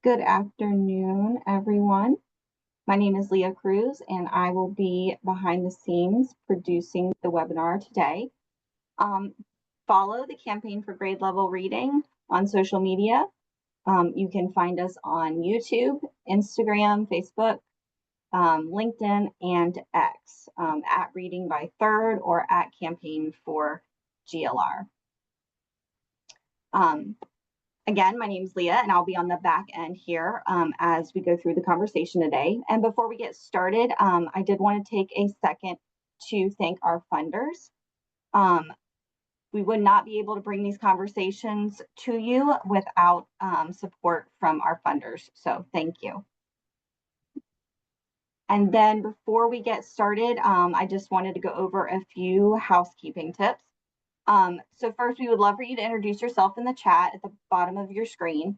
Good afternoon, everyone. My name is Leah Cruz, and I will be behind the scenes producing the webinar today. Follow the Campaign for Grade Level Reading on social media. You can find us on YouTube, Instagram, Facebook, LinkedIn, and X, at Reading by Third or at Campaign for GLR. Again, my name is Leah, and I'll be on the back end here as we go through the conversation today. And before we get started, I did want to take a second to thank our funders. We would not be able to bring these conversations to you without support from our funders. So thank you. And then before we get started, I just wanted to go over a few housekeeping tips. So first, we would love for you to introduce yourself in the chat at the bottom of your screen.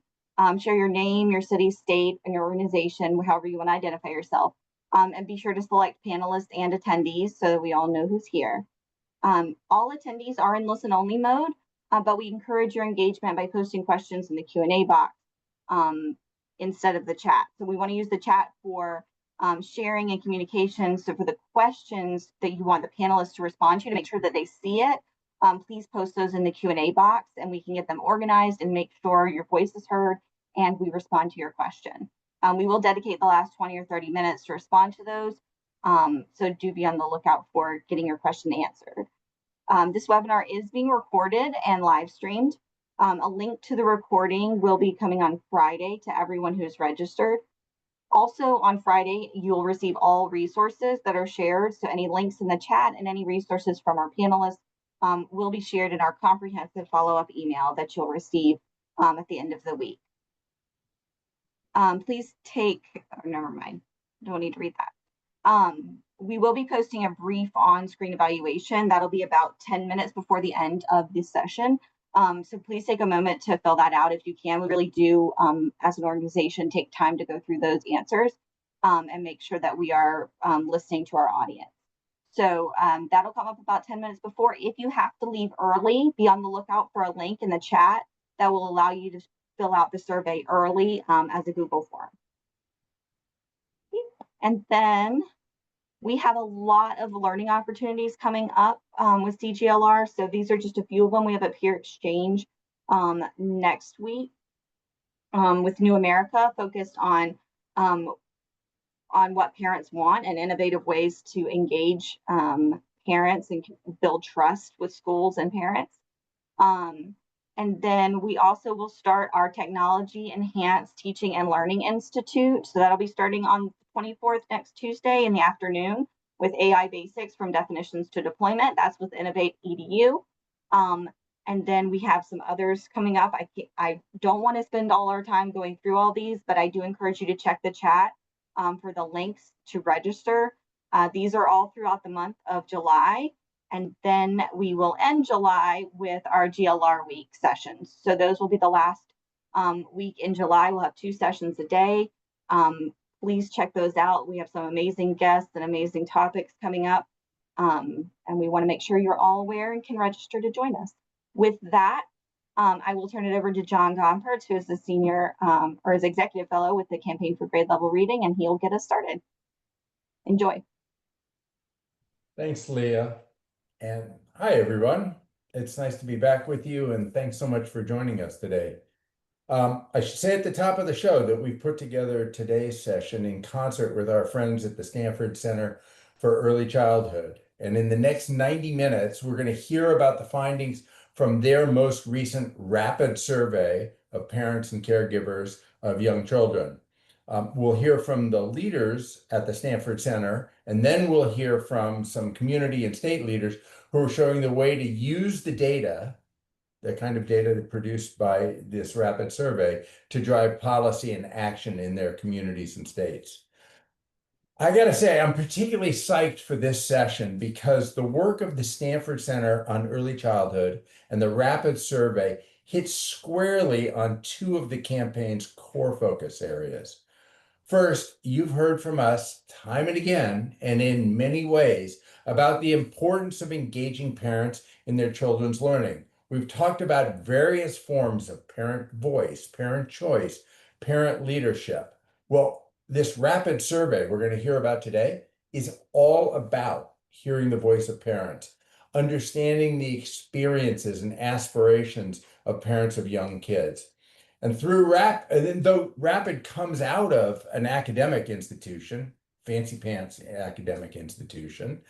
Share your name, your city, state, and your organization, however you want to identify yourself. And be sure to select panelists and attendees so that we all know who's here. All attendees are in listen-only mode, but we encourage your engagement by posting questions in the Q&A box instead of the chat. So we want to use the chat for sharing and communication. So for the questions that you want the panelists to respond to make sure that they see it, please post those in the Q&A box and we can get them organized and make sure your voice is heard and we respond to your question. We will dedicate the last 20 or 30 minutes to respond to those. So do be on the lookout for getting your question answered. This webinar is being recorded and live streamed. A link to the recording will be coming on Friday to everyone who's registered. Also on Friday, you'll receive all resources that are shared. So any links in the chat and any resources from our panelists will be shared in our comprehensive follow-up email that you'll receive at the end of the week. Please take, never mind, don't need to read that. We will be posting a brief on-screen evaluation. That'll be about 10 minutes before the end of this session. So please take a moment to fill that out if you can. We really do, as an organization, take time to go through those answers and make sure that we are listening to our audience. So that'll come up about 10 minutes before. If you have to leave early, be on the lookout for a link in the chat that will allow you to fill out the survey early as a Google form. And then we have a lot of learning opportunities coming up with CGLR. So these are just a few of them. We have a peer exchange next week with New America, focused on what parents want and innovative ways to engage parents and build trust with schools and parents. And then we also will start our Technology Enhanced Teaching and Learning Institute. So that'll be starting on the 24th, next Tuesday in the afternoon, with AI Basics from Definitions to Deployment. That's with Innovate EDU. And then we have some others coming up. I don't want to spend all our time going through all these, but I do encourage you to check the chat for the links to register. These are all throughout the month of July. And then we will end July with our GLR week sessions. So those will be the last week in July. We'll have 2 sessions a day. Please check those out. We have some amazing guests and amazing topics coming up. And we want to make sure you're all aware and can register to join us. With that, I will turn it over to John Gompertz, who is the senior or is executive fellow with the Campaign for Grade Level Reading, and he'll get us started. Enjoy. Thanks, Leah. And hi, everyone. It's nice to be back with you, and thanks so much for joining us today. I should say at the top of the show that we've put together today's session in concert with our friends at the Stanford Center for Early Childhood. And in the next 90 minutes, we're going to hear about the findings from their most recent rapid survey of parents and caregivers of young children. We'll hear from the leaders at the Stanford Center, and then we'll hear from some community and state leaders who are showing the way to use the data, the kind of data produced by this rapid survey, to drive policy and action in their communities and states. I got to say, I'm particularly psyched for this session because the work of the Stanford Center on Early Childhood and the Rapid Survey hits squarely on two of the campaign's core focus areas. First, you've heard from us time and again, and in many ways, about the importance of engaging parents in their children's learning. We've talked about various forms of parent voice, parent choice, parent leadership. Well, this rapid survey we're going to hear about today is all about hearing the voice of parents, understanding the experiences and aspirations of parents of young kids. And though Rapid comes out of an academic institution, fancy pants academic institution,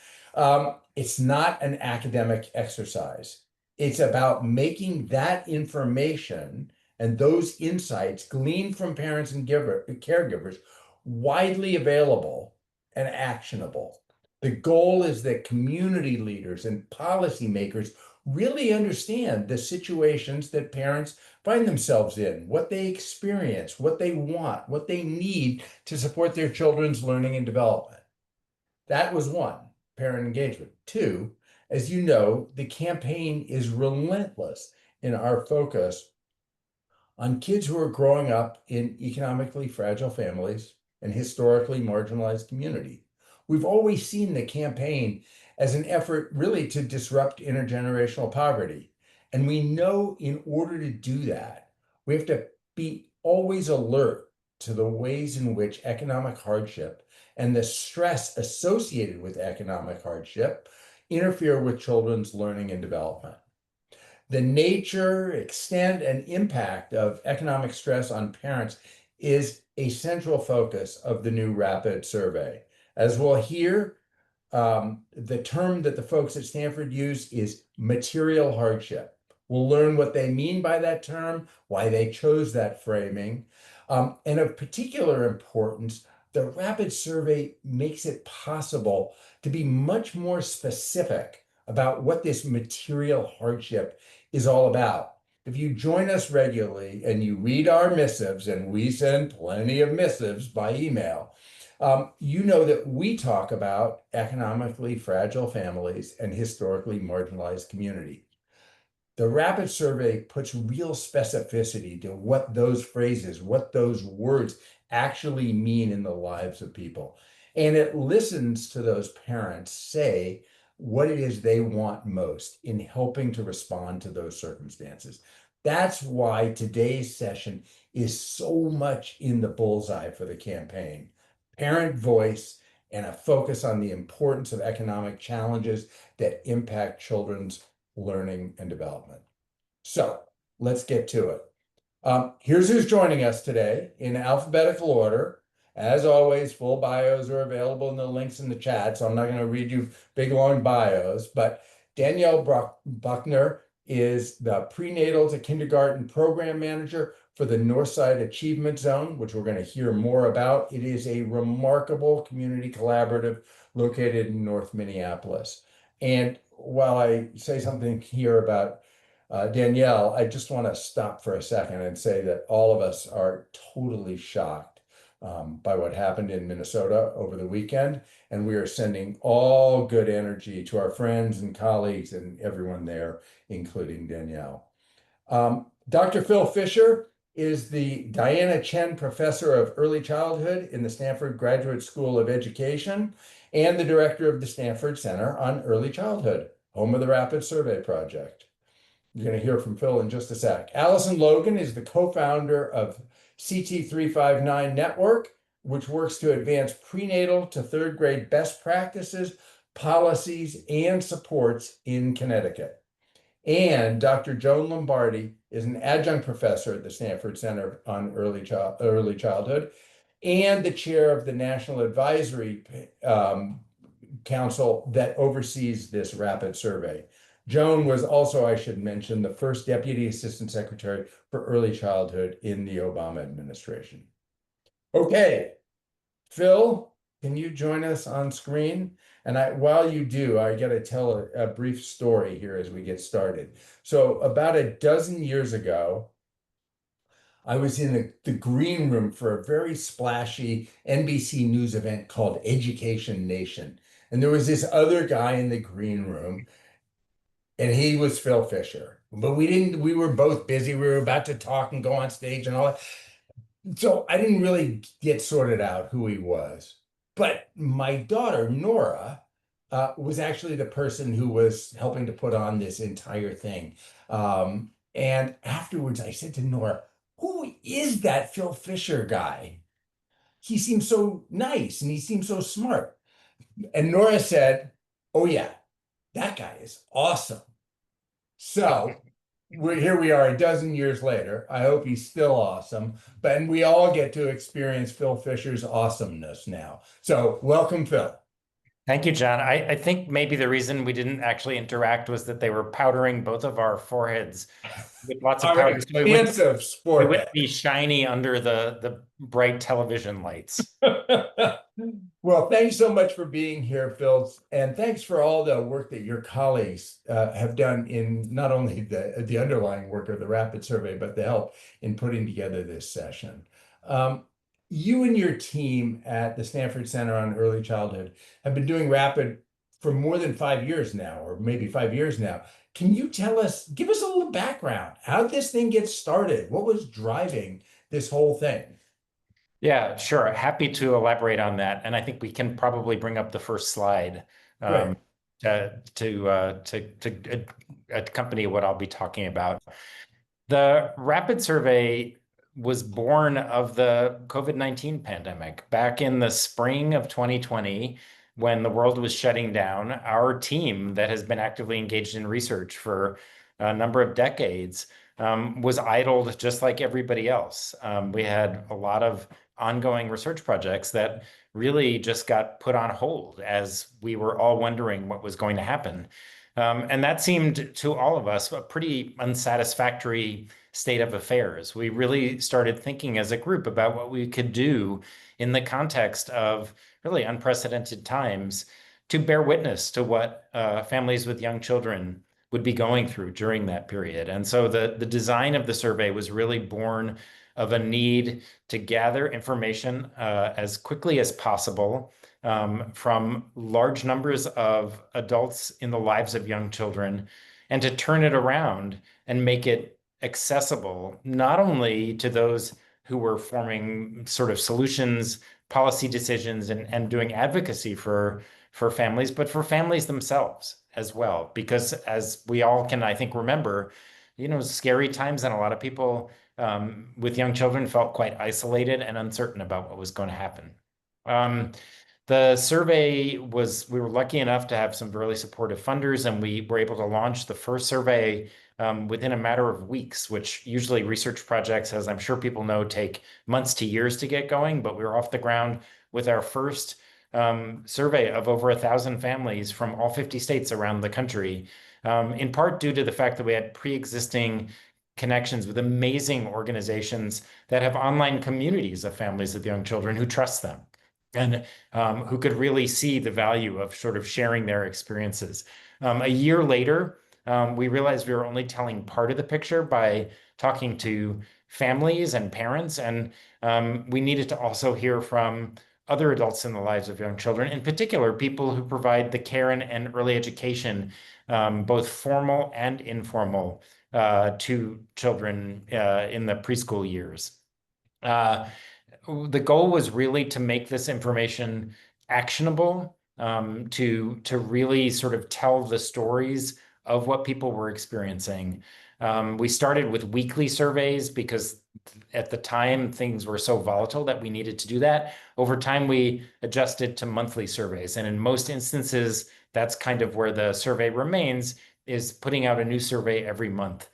it's not an academic exercise. It's about making that information and those insights gleaned from parents and caregivers widely available and actionable. The goal is that community leaders and policymakers really understand the situations that parents find themselves in, what they experience, what they want, what they need to support their children's learning and development. That was one, parent engagement. Two, as you know, the campaign is relentless in our focus on kids who are growing up in economically fragile families and historically marginalized communities. We've always seen the campaign as an effort really to disrupt intergenerational poverty. And we know in order to do that, we have to be always alert to the ways in which economic hardship and the stress associated with economic hardship interfere with children's learning and development. The nature, extent, and impact of economic stress on parents is a central focus of the new rapid survey. As we'll hear, the term that the folks at Stanford use is material hardship. We'll learn what they mean by that term, why they chose that framing. And of particular importance, the rapid survey makes it possible to be much more specific about what this material hardship is all about. If you join us regularly and you read our missives, and we send plenty of missives by email, you know that we talk about economically fragile families and historically marginalized communities. The rapid survey puts real specificity to what those phrases, what those words actually mean in the lives of people. And it listens to those parents say what it is they want most in helping to respond to those circumstances. That's why today's session is so much in the bullseye for the campaign. Parent voice and a focus on the importance of economic challenges that impact children's learning and development. So let's get to it. Here's who's joining us today in alphabetical order. As always, full bios are available in the links in the chat, so I'm not going to read you big, long bios, but Danielle Buckner is the prenatal to kindergarten program manager for the Northside Achievement Zone, which we're going to hear more about. It is a remarkable community collaborative located in North Minneapolis. And while I say something here about Danielle, I just want to stop for a second and say that all of us are totally shocked by what happened in Minnesota over the weekend. And we are sending all good energy to our friends and colleagues and everyone there, including Danielle. Dr. Phil Fisher is the Diana Chen Professor of Early Childhood in the Stanford Graduate School of Education and the director of the Stanford Center on Early Childhood, home of the Rapid Survey Project. You're going to hear from Phil in just a sec. Allison Logan is the co-founder of CT359 Network, which works to advance prenatal to third grade best practices, policies, and supports in Connecticut. And Dr. Joan Lombardi is an adjunct professor at the Stanford Center on Early Childhood and the chair of the National Advisory Council that oversees this rapid survey. Joan was also, I should mention, the first Deputy Assistant Secretary for Early Childhood in the Obama administration. Okay, Phil, can you join us on screen? And while you do, I got to tell a brief story here as we get started. So about a dozen years ago, I was in the green room for a very splashy NBC News event called Education Nation. And there was this other guy in the green room, and he was Phil Fisher. But we were both busy. We were about to talk and go on stage and all that. So I didn't really get sorted out who he was. But my daughter, Nora, was actually the person who was helping to put on this entire thing. And afterwards, I said to Nora, who is that Phil Fisher guy? He seems so nice and he seems so smart. And Nora said, oh, yeah, that guy is awesome. So here we are a dozen years later. I hope he's still awesome. But we all get to experience Phil Fisher's awesomeness now. So welcome, Phil. Thank you, John. I think maybe the reason we didn't actually interact was that they were powdering both of our foreheads with lots of Our powder. expansive We sport. wouldn't be shiny under the bright television lights. Well, thanks so much for being here, Phil, and thanks for all the work that your colleagues have done in not only the underlying work of the rapid survey, but the help in putting together this session. You and your team at the Stanford Center on Early Childhood have been doing rapid for more than 5 years now, or maybe 5 years now. Can you give us a little background? How did this thing get started? What was driving this whole thing? Yeah, sure. Happy to elaborate on that. And I think we can probably bring up the first slide Great. to accompany what I'll be talking about. The rapid survey was born of the COVID-19 pandemic. Back in the spring of 2020, when the world was shutting down, our team that has been actively engaged in research for a number of decades was idled just like everybody else. We had a lot of ongoing research projects that really just got put on hold as we were all wondering what was going to happen. And that seemed to all of us a pretty unsatisfactory state of affairs. We really started thinking as a group about what we could do in the context of really unprecedented times to bear witness to what families with young children would be going through during that period. And so the design of the survey was really born of a need to gather information as quickly as possible from large numbers of adults in the lives of young children, and to turn it around and make it accessible, not only to those who were forming sort of solutions, policy decisions, and doing advocacy for families, but for families themselves as well. Because as we all can, I think, remember, scary times, and a lot of people with young children felt quite isolated and uncertain about what was going to happen. The survey we were lucky enough to have some really supportive funders, and we were able to launch the first survey within a matter of weeks, which usually research projects, as I'm sure people know, take months to years to get going. But we were off the ground with our first survey of over 1,000 families from all 50 states around the country, in part due to the fact that we had pre-existing connections with amazing organizations that have online communities of families with young children who trust them, and who could really see the value of sort of sharing their experiences. A year later, we realized we were only telling part of the picture by talking to families and parents, and we needed to also hear from other adults in the lives of young children, in particular, people who provide the care and early education, both formal and informal, to children in the preschool years. The goal was really to make this information actionable, to really sort of tell the stories of what people were experiencing. We started with weekly surveys because at the time things were so volatile that we needed to do that. Over time, we adjusted to monthly surveys, and in most instances, that's kind of where the survey remains, is putting out a new survey every month.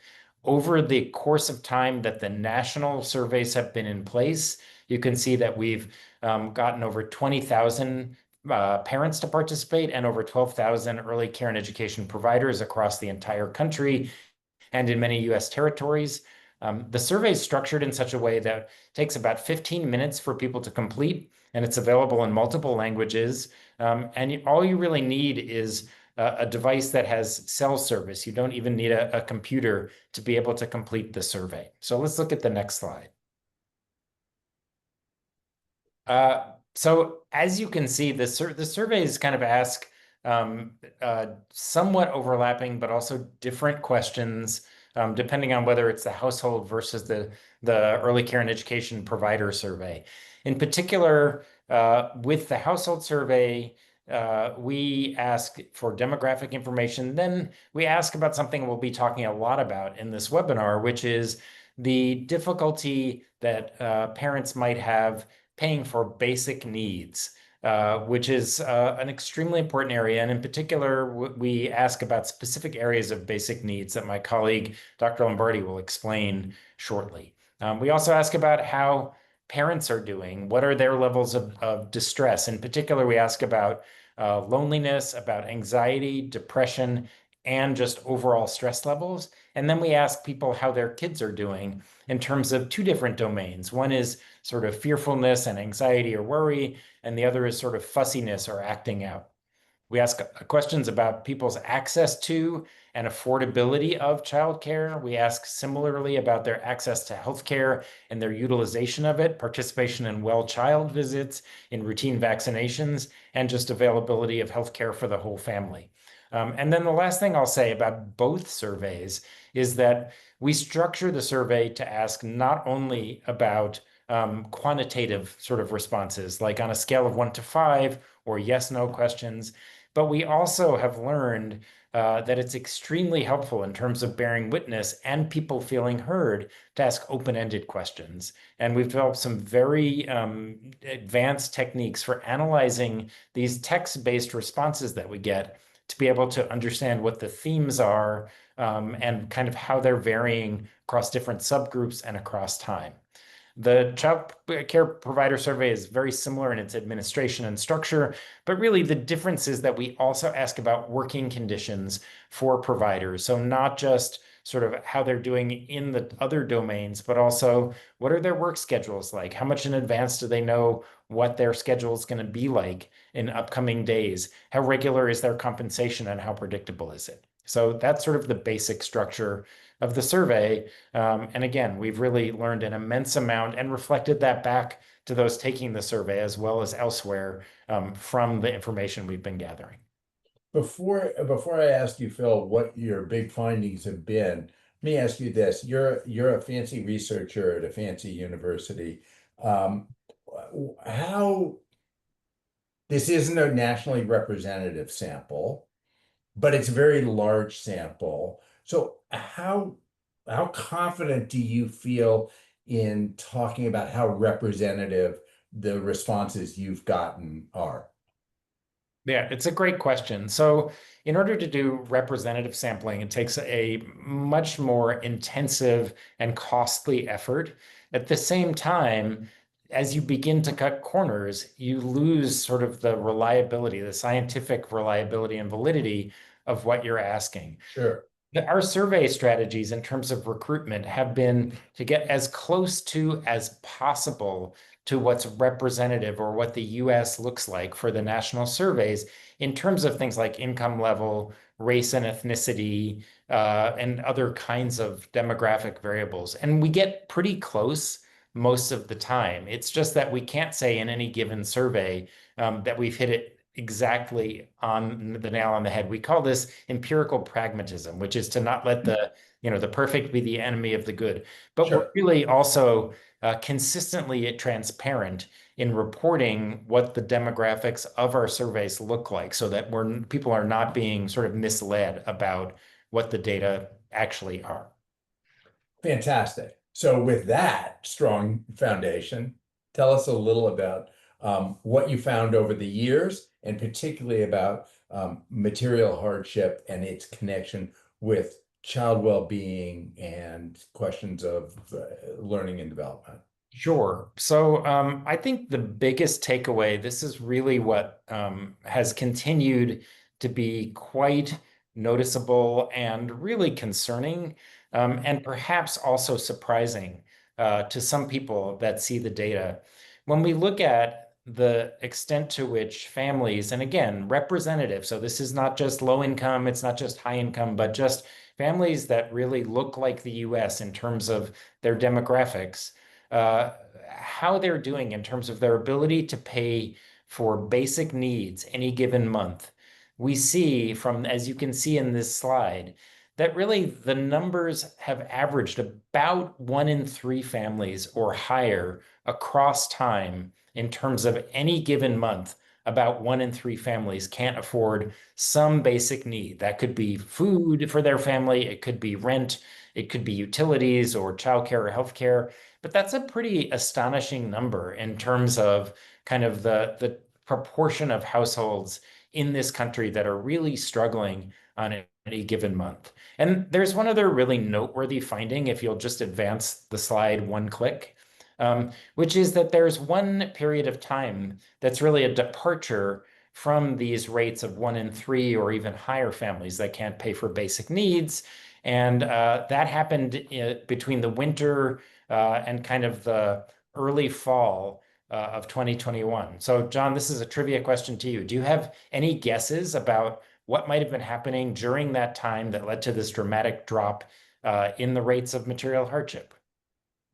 Over the course of time that the national surveys have been in place, you can see that we've gotten over 20,000 parents to participate and over 12,000 early care and education providers across the entire country and in many US territories. The survey is structured in such a way that it takes about 15 minutes for people to complete, and it's available in multiple languages. And all you really need is a device that has cell service. You don't even need a computer to be able to complete the survey. So let's look at the next slide. So as you can see, the surveys kind of ask somewhat overlapping, but also different questions, depending on whether it's the household versus the early care and education provider survey. In particular, with the household survey, we ask for demographic information. Then we ask about something we'll be talking a lot about in this webinar, which is the difficulty that parents might have paying for basic needs, which is an extremely important area. And in particular, we ask about specific areas of basic needs that my colleague, Dr. Lombardi, will explain shortly. We also ask about how parents are doing. What are their levels of distress? In particular, we ask about loneliness, about anxiety, depression, and just overall stress levels. And then we ask people how their kids are doing in terms of two different domains. One is sort of fearfulness and anxiety or worry, and the other is sort of fussiness or acting out. We ask questions about people's access to and affordability of childcare. We ask similarly about their access to healthcare and their utilization of it, participation in well child visits, in routine vaccinations, and just availability of healthcare for the whole family. And then the last thing I'll say about both surveys is that we structure the survey to ask not only about quantitative sort of responses, like on a scale of 1 to 5 or yes, no questions, but we also have learned that it's extremely helpful in terms of bearing witness and people feeling heard to ask open-ended questions. And we've developed some very advanced techniques for analyzing these text-based responses that we get to be able to understand what the themes are and kind of how they're varying across different subgroups and across time. The child care provider survey is very similar in its administration and structure, but really the difference is that we also ask about working conditions for providers. So not just sort of how they're doing in the other domains, but also what are their work schedules like? How much in advance do they know what their schedule is going to be like in upcoming days? How regular is their compensation and how predictable is it? So that's sort of the basic structure of the survey. And again, we've really learned an immense amount and reflected that back to those taking the survey as well as elsewhere from the information we've been gathering. Before I ask you, Phil, what your big findings have been, let me ask you this. You're a fancy researcher at a fancy university. How this isn't a nationally representative sample, but it's a very large sample. So how confident do you feel in talking about how representative the responses you've gotten are? Yeah, it's a great question. So in order to do representative sampling, it takes a much more intensive and costly effort. At the same time, as you begin to cut corners, you lose sort of the reliability, the scientific reliability and validity of what you're asking. Sure. Our survey strategies in terms of recruitment have been to get as close to as possible to what's representative or what the US looks like for the national surveys in terms of things like income level, race and ethnicity, and other kinds of demographic variables. And we get pretty close most of the time. It's just that we can't say in any given survey that we've hit it exactly on the nail on the head. We call this empirical pragmatism, which is to not let the perfect be the enemy of the good. But we're Sure. really also consistently transparent in reporting what the demographics of our surveys look like so that people are not being sort of misled about what the data actually are. Fantastic. So with that strong foundation, tell us a little about what you found over the years, and particularly about material hardship and its connection with child well-being and questions of learning and development. Sure. So I think the biggest takeaway, this is really what has continued to be quite noticeable and really concerning. and perhaps also surprising to some people that see the data. When we look at the extent to which families, and again, representative, so this is not just low income, it's not just high income, but just families that really look like the US in terms of their demographics, how they're doing in terms of their ability to pay for basic needs any given month. We see from, as you can see in this slide, that really the numbers have averaged about 1 in 3 families or higher across time in terms of any given month. About 1 in 3 families can't afford some basic need. That could be food for their family, it could be rent, it could be utilities or childcare or healthcare. But that's a pretty astonishing number in terms of kind of the proportion of households in this country that are really struggling on any given month. And there's one other really noteworthy finding, if you'll just advance the slide 1 click, which is that there's one period of time that's really a departure from these rates of 1 in 3 or even higher families that can't pay for basic needs. And that happened between the winter and kind of the early fall of 2021. So, John, this is a trivia question to you. Do you have any guesses about what might have been happening during that time that led to this dramatic drop in the rates of material hardship?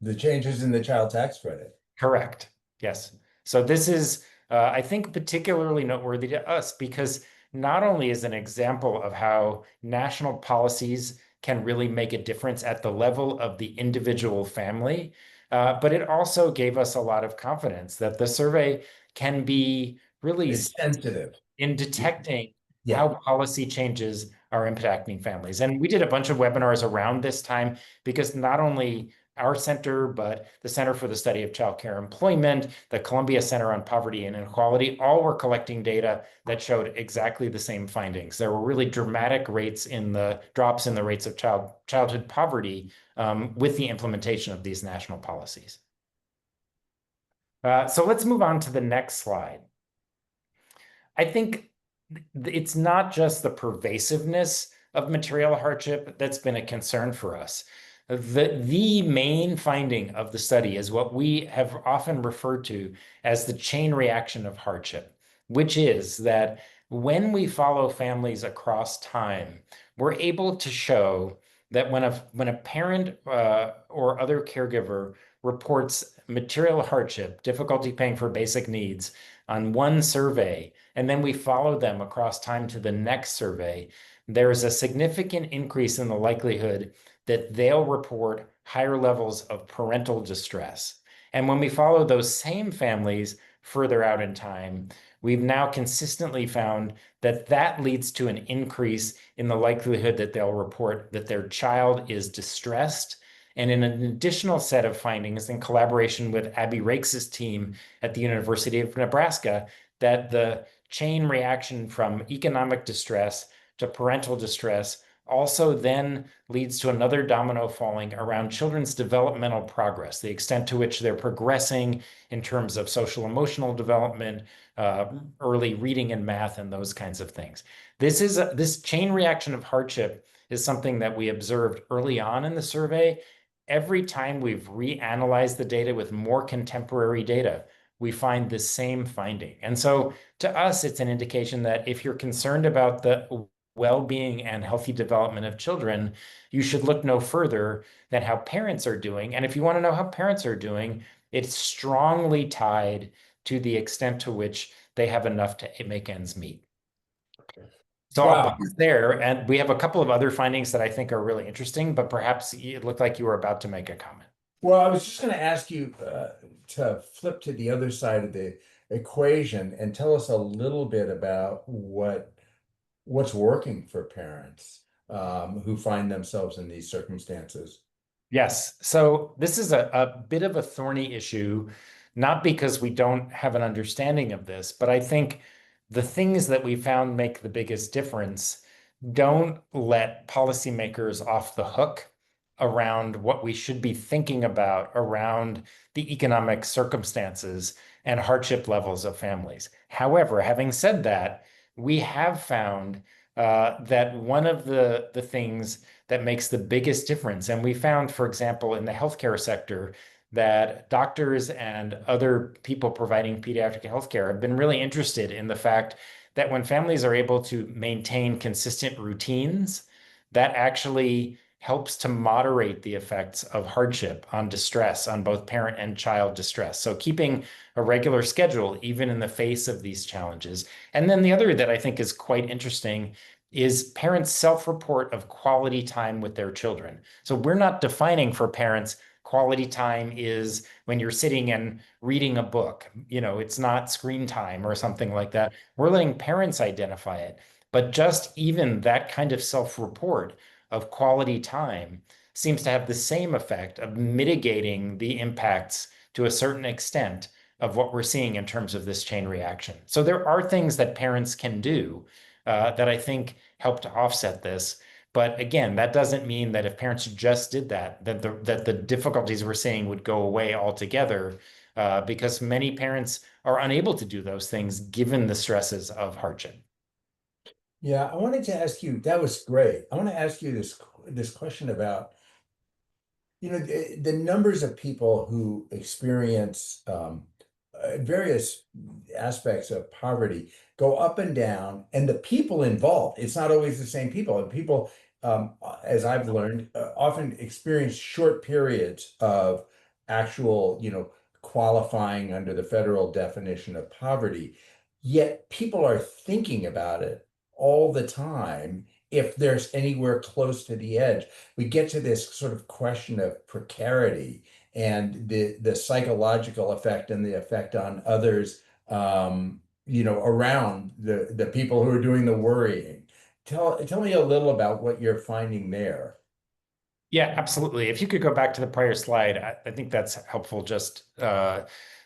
The changes in the child tax credit. Correct. Yes. So this is, I think, particularly noteworthy to us because not only is an example of how national policies can really make a difference at the level of the individual family, but it also gave us a lot of confidence that the survey can be really It's sensitive in detecting Yeah. how policy changes are impacting families. And we did a bunch of webinars around this time because not only our center, but the Center for the Study of Child Care Employment, the Columbia Center on Poverty and Inequality, all were collecting data that showed exactly the same findings. There were really dramatic rates in the drops in the rates of childhood poverty with the implementation of these national policies. So let's move on to the next slide. I think it's not just the pervasiveness of material hardship that's been a concern for us. The main finding of the study is what we have often referred to as the chain reaction of hardship, which is that when we follow families across time, we're able to show that when a parent or other caregiver reports material hardship, difficulty paying for basic needs on one survey, and then we follow them across time to the next survey, there is a significant increase in the likelihood that they'll report higher levels of parental distress. And when we follow those same families further out in time, we've now consistently found that that leads to an increase in the likelihood that they'll report that their child is distressed. And in an additional set of findings in collaboration with Abby Rakes' team at the University of Nebraska, that the chain reaction from economic distress to parental distress also then leads to another domino falling around children's developmental progress, the extent to which they're progressing in terms of social emotional development, early reading and math, and those kinds of things. This chain reaction of hardship is something that we observed early on in the survey. Every time we've reanalyzed the data with more contemporary data, we find the same finding. And so to us, it's an indication that if you're concerned about the well-being and healthy development of children, you should look no further than how parents are doing. And if you want to know how parents are doing, it's strongly tied to the extent to which they have enough to make ends meet. So Wow. I'll pause there, and we have a couple of other findings that I think are really interesting, but perhaps it looked like you were about to make a comment. Well, I was just going to ask you to flip to the other side of the equation and tell us a little bit about what's working for parents who find themselves in these circumstances. Yes. So this is a bit of a thorny issue, not because we don't have an understanding of this, but I think the things that we found make the biggest difference don't let policymakers off the hook around what we should be thinking about around the economic circumstances and hardship levels of families. However, having said that, we have found that one of the things that makes the biggest difference, and we found, for example, in the healthcare sector, that doctors and other people providing pediatric healthcare have been really interested in the fact that when families are able to maintain consistent routines, that actually helps to moderate the effects of hardship on distress, on both parent and child distress. So keeping a regular schedule, even in the face of these challenges. And then the other that I think is quite interesting is parents' self-report of quality time with their children. So we're not defining for parents quality time is when you're sitting and reading a book. It's not screen time or something like that. We're letting parents identify it. But just even that kind of self-report of quality time seems to have the same effect of mitigating the impacts to a certain extent of what we're seeing in terms of this chain reaction. So there are things that parents can do that I think help to offset this. But again, that doesn't mean that if parents just did that the difficulties we're seeing would go away altogether, because many parents are unable to do those things given the stresses of hardship. Yeah, I wanted to ask you, that was great. I want to ask you this question about, the numbers of people who experience various aspects of poverty go up and down, and the people involved, it's not always the same people. And people, as I've learned, often experience short periods of actual, qualifying under the federal definition of poverty. Yet people are thinking about it all the time if there's anywhere close to the edge. We get to this sort of question of precarity and the psychological effect and the effect on others, around the people who are doing the worrying. Tell me a little about what you're finding there. Yeah, absolutely. If you could go back to the prior slide, I think that's helpful.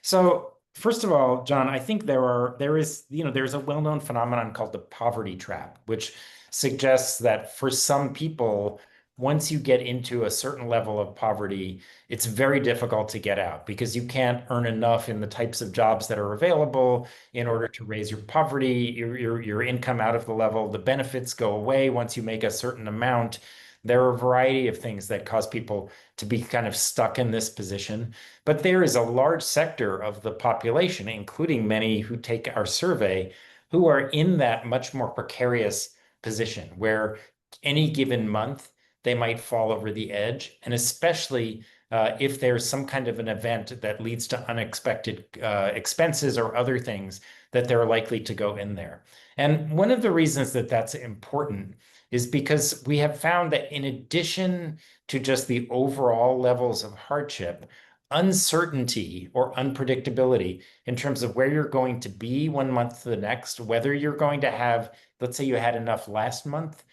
So first of all, John, I think there's a well-known phenomenon called the poverty trap, which suggests that for some people, once you get into a certain level of poverty, it's very difficult to get out because you can't earn enough in the types of jobs that are available in order to raise your poverty, your income out of the level. The benefits go away once you make a certain amount. There are a variety of things that cause people to be kind of stuck in this position. But there is a large sector of the population, including many who take our survey, who are in that much more precarious position where any given month they might fall over the edge. And especially if there's some kind of an event that leads to unexpected expenses or other things, that they're likely to go in there. And one of the reasons that that's important is because we have found that in addition to just the overall levels of hardship, uncertainty or unpredictability in terms of where you're going to be one month to the next, whether you're going to have, let's say you had enough last month,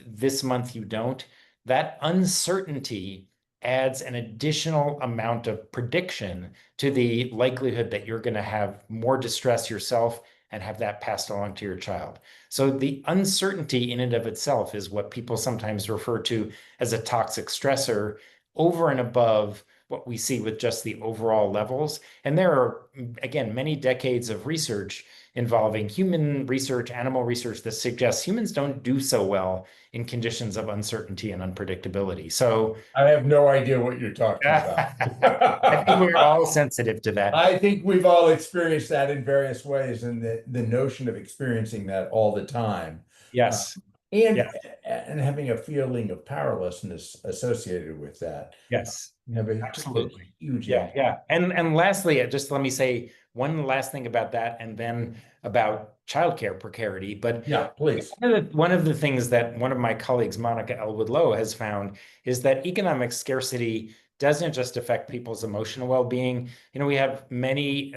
this month you don't, that uncertainty adds an additional amount of prediction to the likelihood that you're going to have more distress yourself and have that passed along to your child. So the uncertainty in and of itself is what people sometimes refer to as a toxic stressor over and above what we see with just the overall levels. And there are, again, many decades of research involving human research, animal research that suggests humans don't do so well in conditions of uncertainty and unpredictability. So I have no idea what you're talking I think we're about. all sensitive to that. I think we've all experienced that in various ways, and the notion of experiencing that all the time, uh, Yes. and Yeah. and having a feeling of powerlessness associated with that, Yes. have just a Absolutely. huge Yeah, impact. yeah. And lastly, just let me say one last thing about that and then about childcare precarity. But Yeah, please. one of the things that one of my colleagues, Monica Elwood Lowe, has found is that economic scarcity doesn't just affect people's emotional well-being. We have many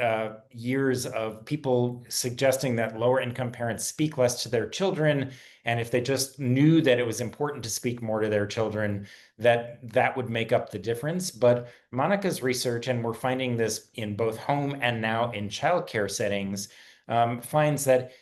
years of people suggesting that lower income parents speak less to their children. And if they just knew that it was important to speak more to their children, that would make up the difference. But Monica's research, and we're finding this in both home and now in childcare settings, finds that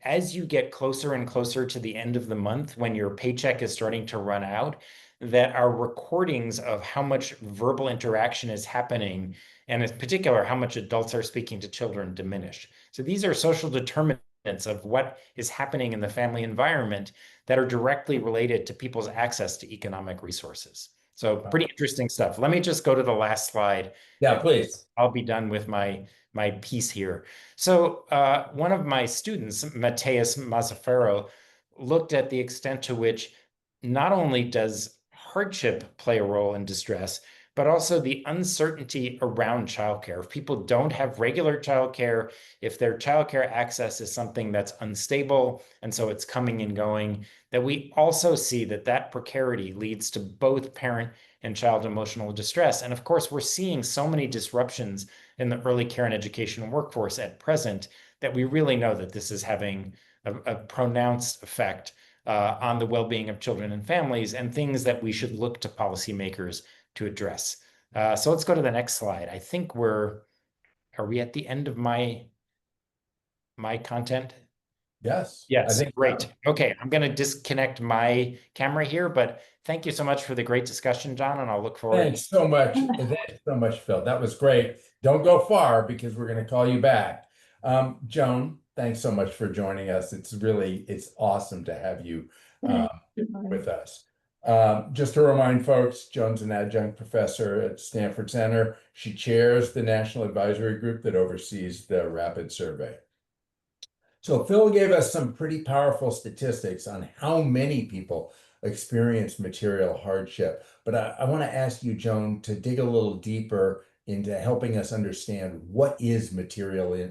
as you get closer and closer to the end of the month, when your paycheck is starting to run out, that our recordings of how much verbal interaction is happening, and in particular, how much adults are speaking to children, diminish. So these are social determinants of what is happening in the family environment that are directly related to people's access to economic resources. So pretty interesting stuff. Let me just go to the last slide. Yeah, please. I'll be done with my piece here. So one of my students, Mateus Mazzaferro, looked at the extent to which not only does hardship play a role in distress, but also the uncertainty around childcare. If people don't have regular childcare, if their childcare access is something that's unstable, and so it's coming and going, that we also see that that precarity leads to both parent and child emotional distress. And of course, we're seeing so many disruptions in the early care and education workforce at present that we really know that this is having a pronounced effect on the well-being of children and families, and things that we should look to policymakers to address. So let's go to the next slide. I think are we at the end of my content? Yes. Yes, I think great. so. Okay, I'm going to disconnect my camera here, but thank you so much for the great discussion, John, and I'll look forward. Thanks so much. Thanks so much, Phil. That was great. Don't go far because we're going to call you back. Joan, thanks so much for joining us. It's awesome to have you with us. Just to remind folks, Joan's an adjunct professor at Stanford Center. She chairs the national advisory group that oversees the rapid survey. So Phil gave us some pretty powerful statistics on how many people experience material hardship. But I want to ask you, Joan, to dig a little deeper into helping us understand what is material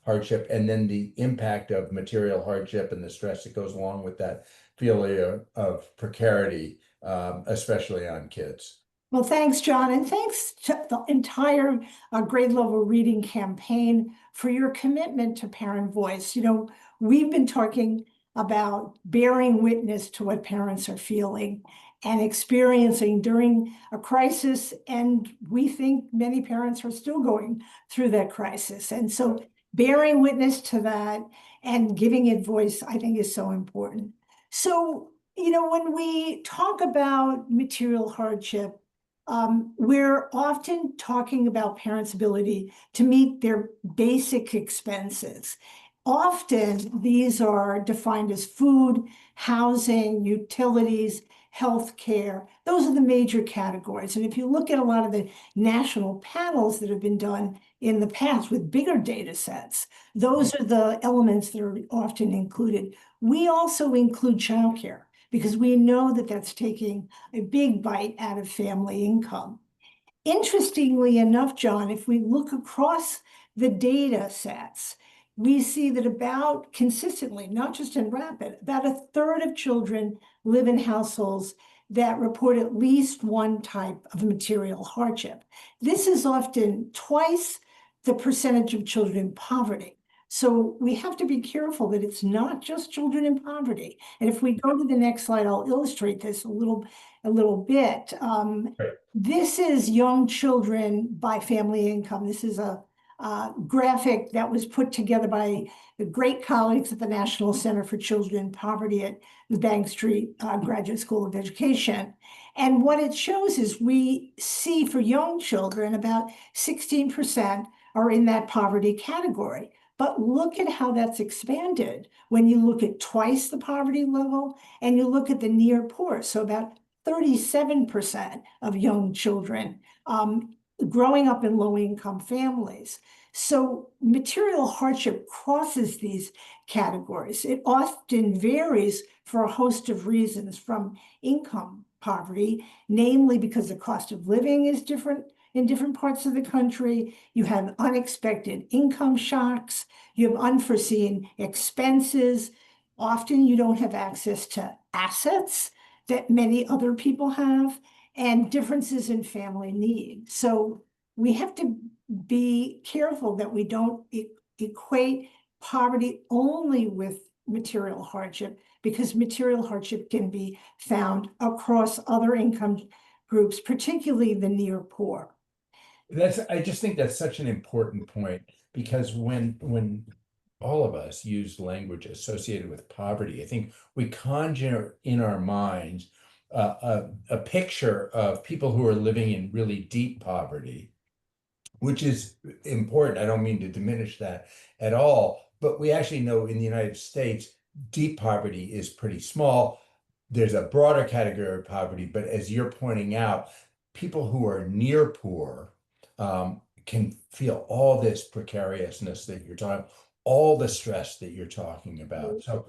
hardship, and then the impact of material hardship and the stress that goes along with that feeling of precarity, especially on kids. Well, thanks, John, and thanks to the entire grade level reading campaign for your commitment to parent voice. You know, we've been talking about bearing witness to what parents are feeling and experiencing during a crisis, and we think many parents are still going through that crisis. And so bearing witness to that and giving it voice, I think, is so important. So, you know, when we talk about material hardship, we're often talking about parents' ability to meet their basic expenses. Often these are defined as food, housing, utilities, healthcare. Those are the major categories. And if you look at a lot of the national panels that have been done in the past with bigger data sets, those are the elements that are often included. We also include childcare, because we know that that's taking a big bite out of family income. Interestingly enough, John, if we look across the data sets, we see that about consistently, not just in rapid, about a third of children live in households that report at least one type of material hardship. This is often twice the percentage of children in poverty. So we have to be careful that it's not just children in poverty. And if we go to the next slide, I'll illustrate this a little bit. This is young children by family income. This is a graphic that was put together by the great colleagues at the National Center for Children in Poverty at the Bank Street Graduate School of Education. And what it shows is we see for young children about 16% are in that poverty category. But look at how that's expanded when you look at twice the poverty level and you look at the near poor. So about 37% of young children growing up in low-income families. So material hardship crosses these categories. It often varies for a host of reasons, from income poverty, namely because the cost of living is different in different parts of the country. You have unexpected income shocks. You have unforeseen expenses. Often you don't have access to assets that many other people have, and differences in family need. So we have to be careful that we don't equate poverty only with material hardship, because material hardship can be found across other income groups, particularly the near poor. I just think that's such an important point, because when all of us use language associated with poverty, I think we conjure in our minds a picture of people who are living in really deep poverty, which is important. I don't mean to diminish that at all, but we actually know in the United States, deep poverty is pretty small. There's a broader category of poverty, but as you're pointing out, people who are near poor can feel all this precariousness that you're talking, all the stress that you're talking about. So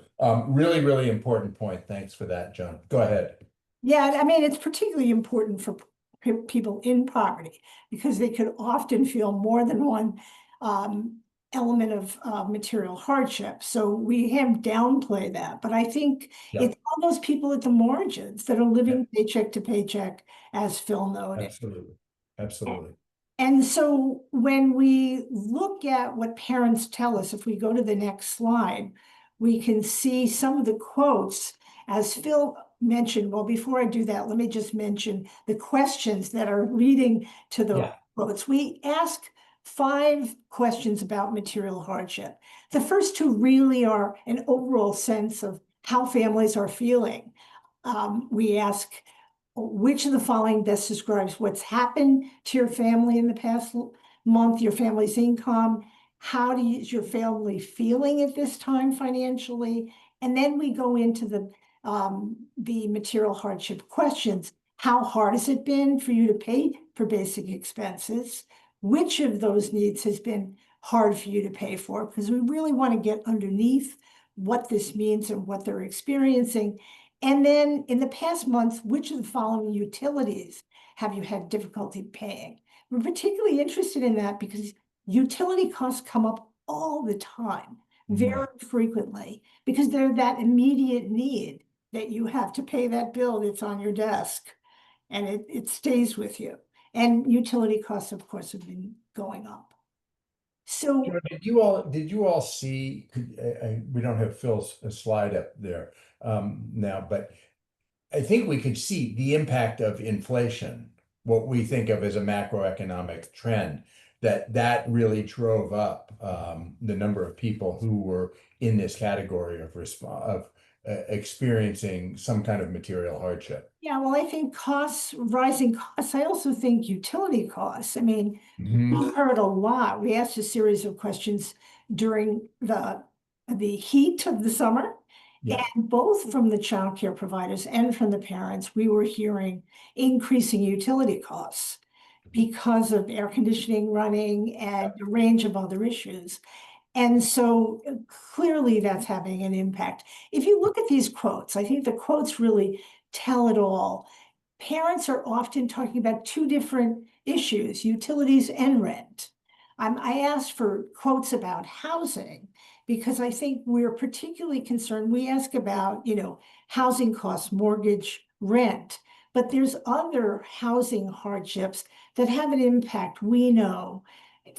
really, really important point. Thanks for that, John. Go ahead. Yeah, I mean, it's particularly important for people in poverty because they could often feel more than one element of material hardship. So we have downplayed that, but I think Yeah. it's all those people at the margins that are living Yeah. paycheck to paycheck, as Phil noted. Absolutely. Absolutely. And so when we look at what parents tell us, if we go to the next slide, we can see some of the quotes as Phil mentioned. Well, before I do that, let me just mention the questions that are leading to the quotes. We ask 5 questions about material hardship. The first 2 really are an overall sense of how families are feeling. We ask, which of the following best describes what's happened to your family in the past month, your family's income? How is your family feeling at this time financially? And then we go into the material hardship questions. How hard has it been for you to pay for basic expenses? Which of those needs has been hard for you to pay for? Because we really want to get underneath what this means and what they're experiencing. And then in the past month, which of the following utilities have you had difficulty paying? We're particularly interested in that because utility costs come up all the time, very frequently, because they're that immediate need that you have to pay that bill that's on your desk and it stays with you. And utility costs, of course, have been going up. So Did you all see, we don't have Phil's slide up there now, but I think we could see the impact of inflation, what we think of as a macroeconomic trend, that really drove up the number of people who were in this category of experiencing some kind of material hardship. yeah, well, I think rising costs. I also think utility costs. I mean, we heard a lot. We asked a series of questions during the heat of the summer. Yeah. And both from the child care providers and from the parents, we were hearing increasing utility costs because of air conditioning running and a range of other issues. And so clearly that's having an impact. If you look at these quotes, I think the quotes really tell it all. Parents are often talking about 2 different issues, utilities and rent. I asked for quotes about housing because I think we're particularly concerned. We ask about, housing costs, mortgage, rent, but there's other housing hardships that have an impact, we know,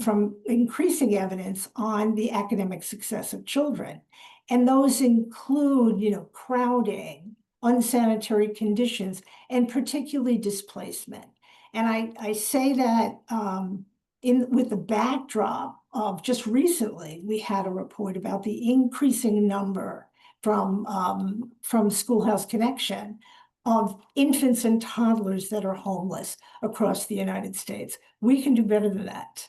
from increasing evidence on the academic success of children. And those include, crowding, unsanitary conditions, and particularly displacement. And I say that with the backdrop of just recently, we had a report about the increasing number from Schoolhouse Connection of infants and toddlers that are homeless across the United States. We can do better than that.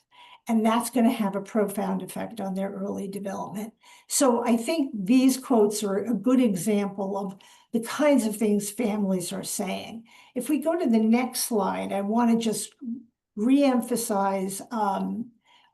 And that's going to have a profound effect on their early development. So I think these quotes are a good example of the kinds of things families are saying. If we go to the next slide, I want to just reemphasize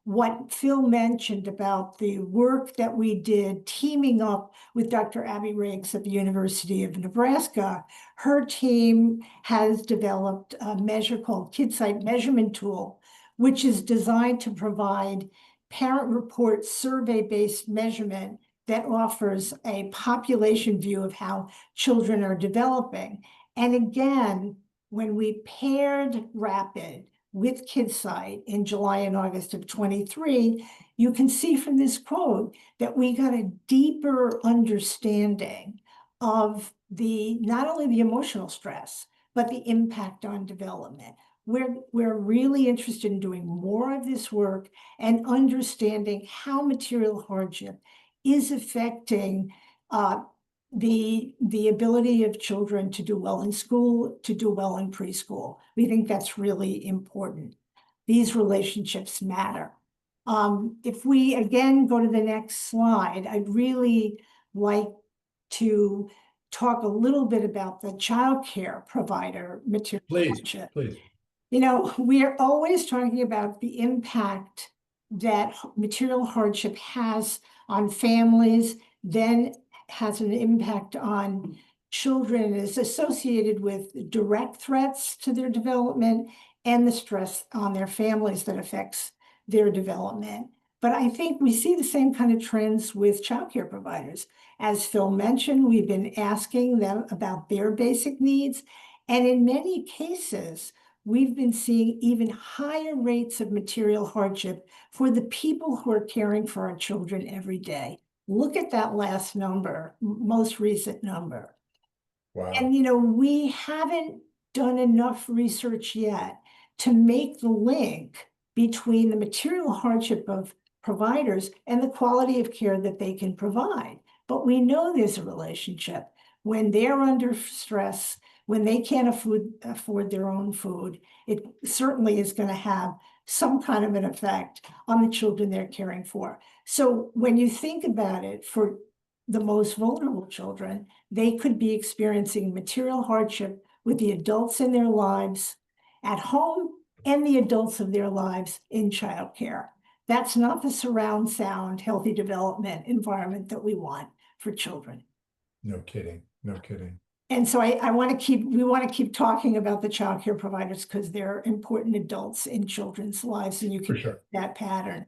what Phil mentioned about the work that we did teaming up with Dr. Abby Riggs at the University of Nebraska. Her team has developed a measure called KidSight Measurement Tool, which is designed to provide parent report survey-based measurement that offers a population view of how children are developing. And again, when we paired Rapid with KidSight in July and August of 23, you can see from this quote that we got a deeper understanding of not only the emotional stress, but the impact on development. We're really interested in doing more of this work and understanding how material hardship is affecting the ability of children to do well in school, to do well in preschool. We think that's really important. These relationships matter. If we again go to the next slide, I'd really like to talk a little bit about the childcare provider material Please, hardship. please. You know, we are always talking about the impact that material hardship has on families, then has an impact on children, is associated with direct threats to their development and the stress on their families that affects their development. But I think we see the same kind of trends with childcare providers. As Phil mentioned, we've been asking them about their basic needs. And in many cases, we've been seeing even higher rates of material hardship for the people who are caring for our children every day. Look at that last number, most recent number. Wow. And, you know, we haven't done enough research yet to make the link between the material hardship of providers and the quality of care that they can provide. But we know there's a relationship. When they're under stress, when they can't afford their own food, it certainly is going to have some kind of an effect on the children they're caring for. So when you think about it, for the most vulnerable children, they could be experiencing material hardship with the adults in their lives at home and the adults of their lives in childcare. That's not the surround sound, healthy development environment that we want for children. No kidding. No kidding. And so we want to keep talking about the childcare providers because they're important adults in children's lives, and you can For sure. see that pattern.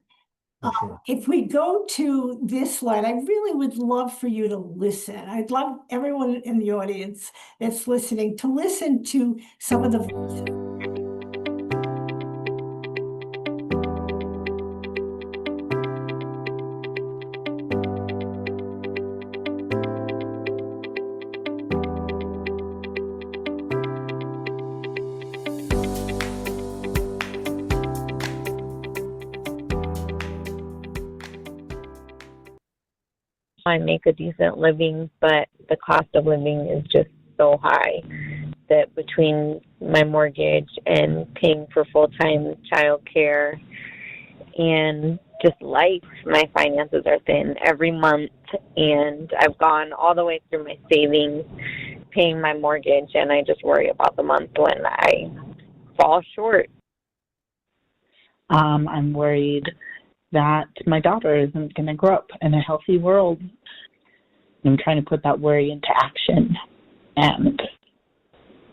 For sure. If we go to this slide, I really would love for you to listen. I'd love everyone in the audience that's listening to listen to some of the voices. I make a decent living, but the cost of living is just so high that between my mortgage and paying for full-time childcare and just life, my finances are thin every month, and I've gone all the way through my savings, paying my mortgage, and I just worry about the month when I fall short. I'm worried that my daughter isn't going to grow up in a healthy world. I'm trying to put that worry into action, and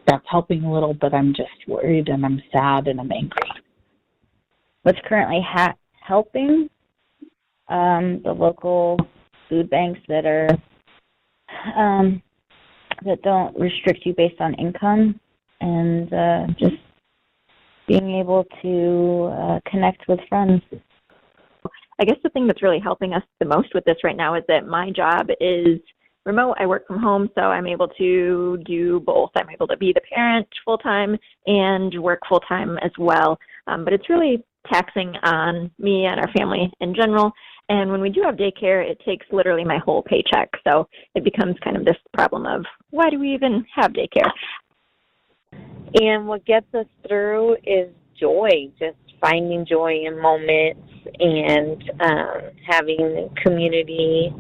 that's helping a little, but I'm just worried and I'm sad and I'm angry. What's currently helping the local food banks that are that don't restrict you based on income, and just being able to connect with friends. I guess the thing that's really helping us the most with this right now is that my job is remote. I work from home, so I'm able to do both. I'm able to be the parent full-time and work full-time as well. But it's really taxing on me and our family in general. And when we do have daycare, it takes literally my whole paycheck. So it becomes kind of this problem of, why do we even have daycare? And what gets us through is joy, just finding joy in moments and having community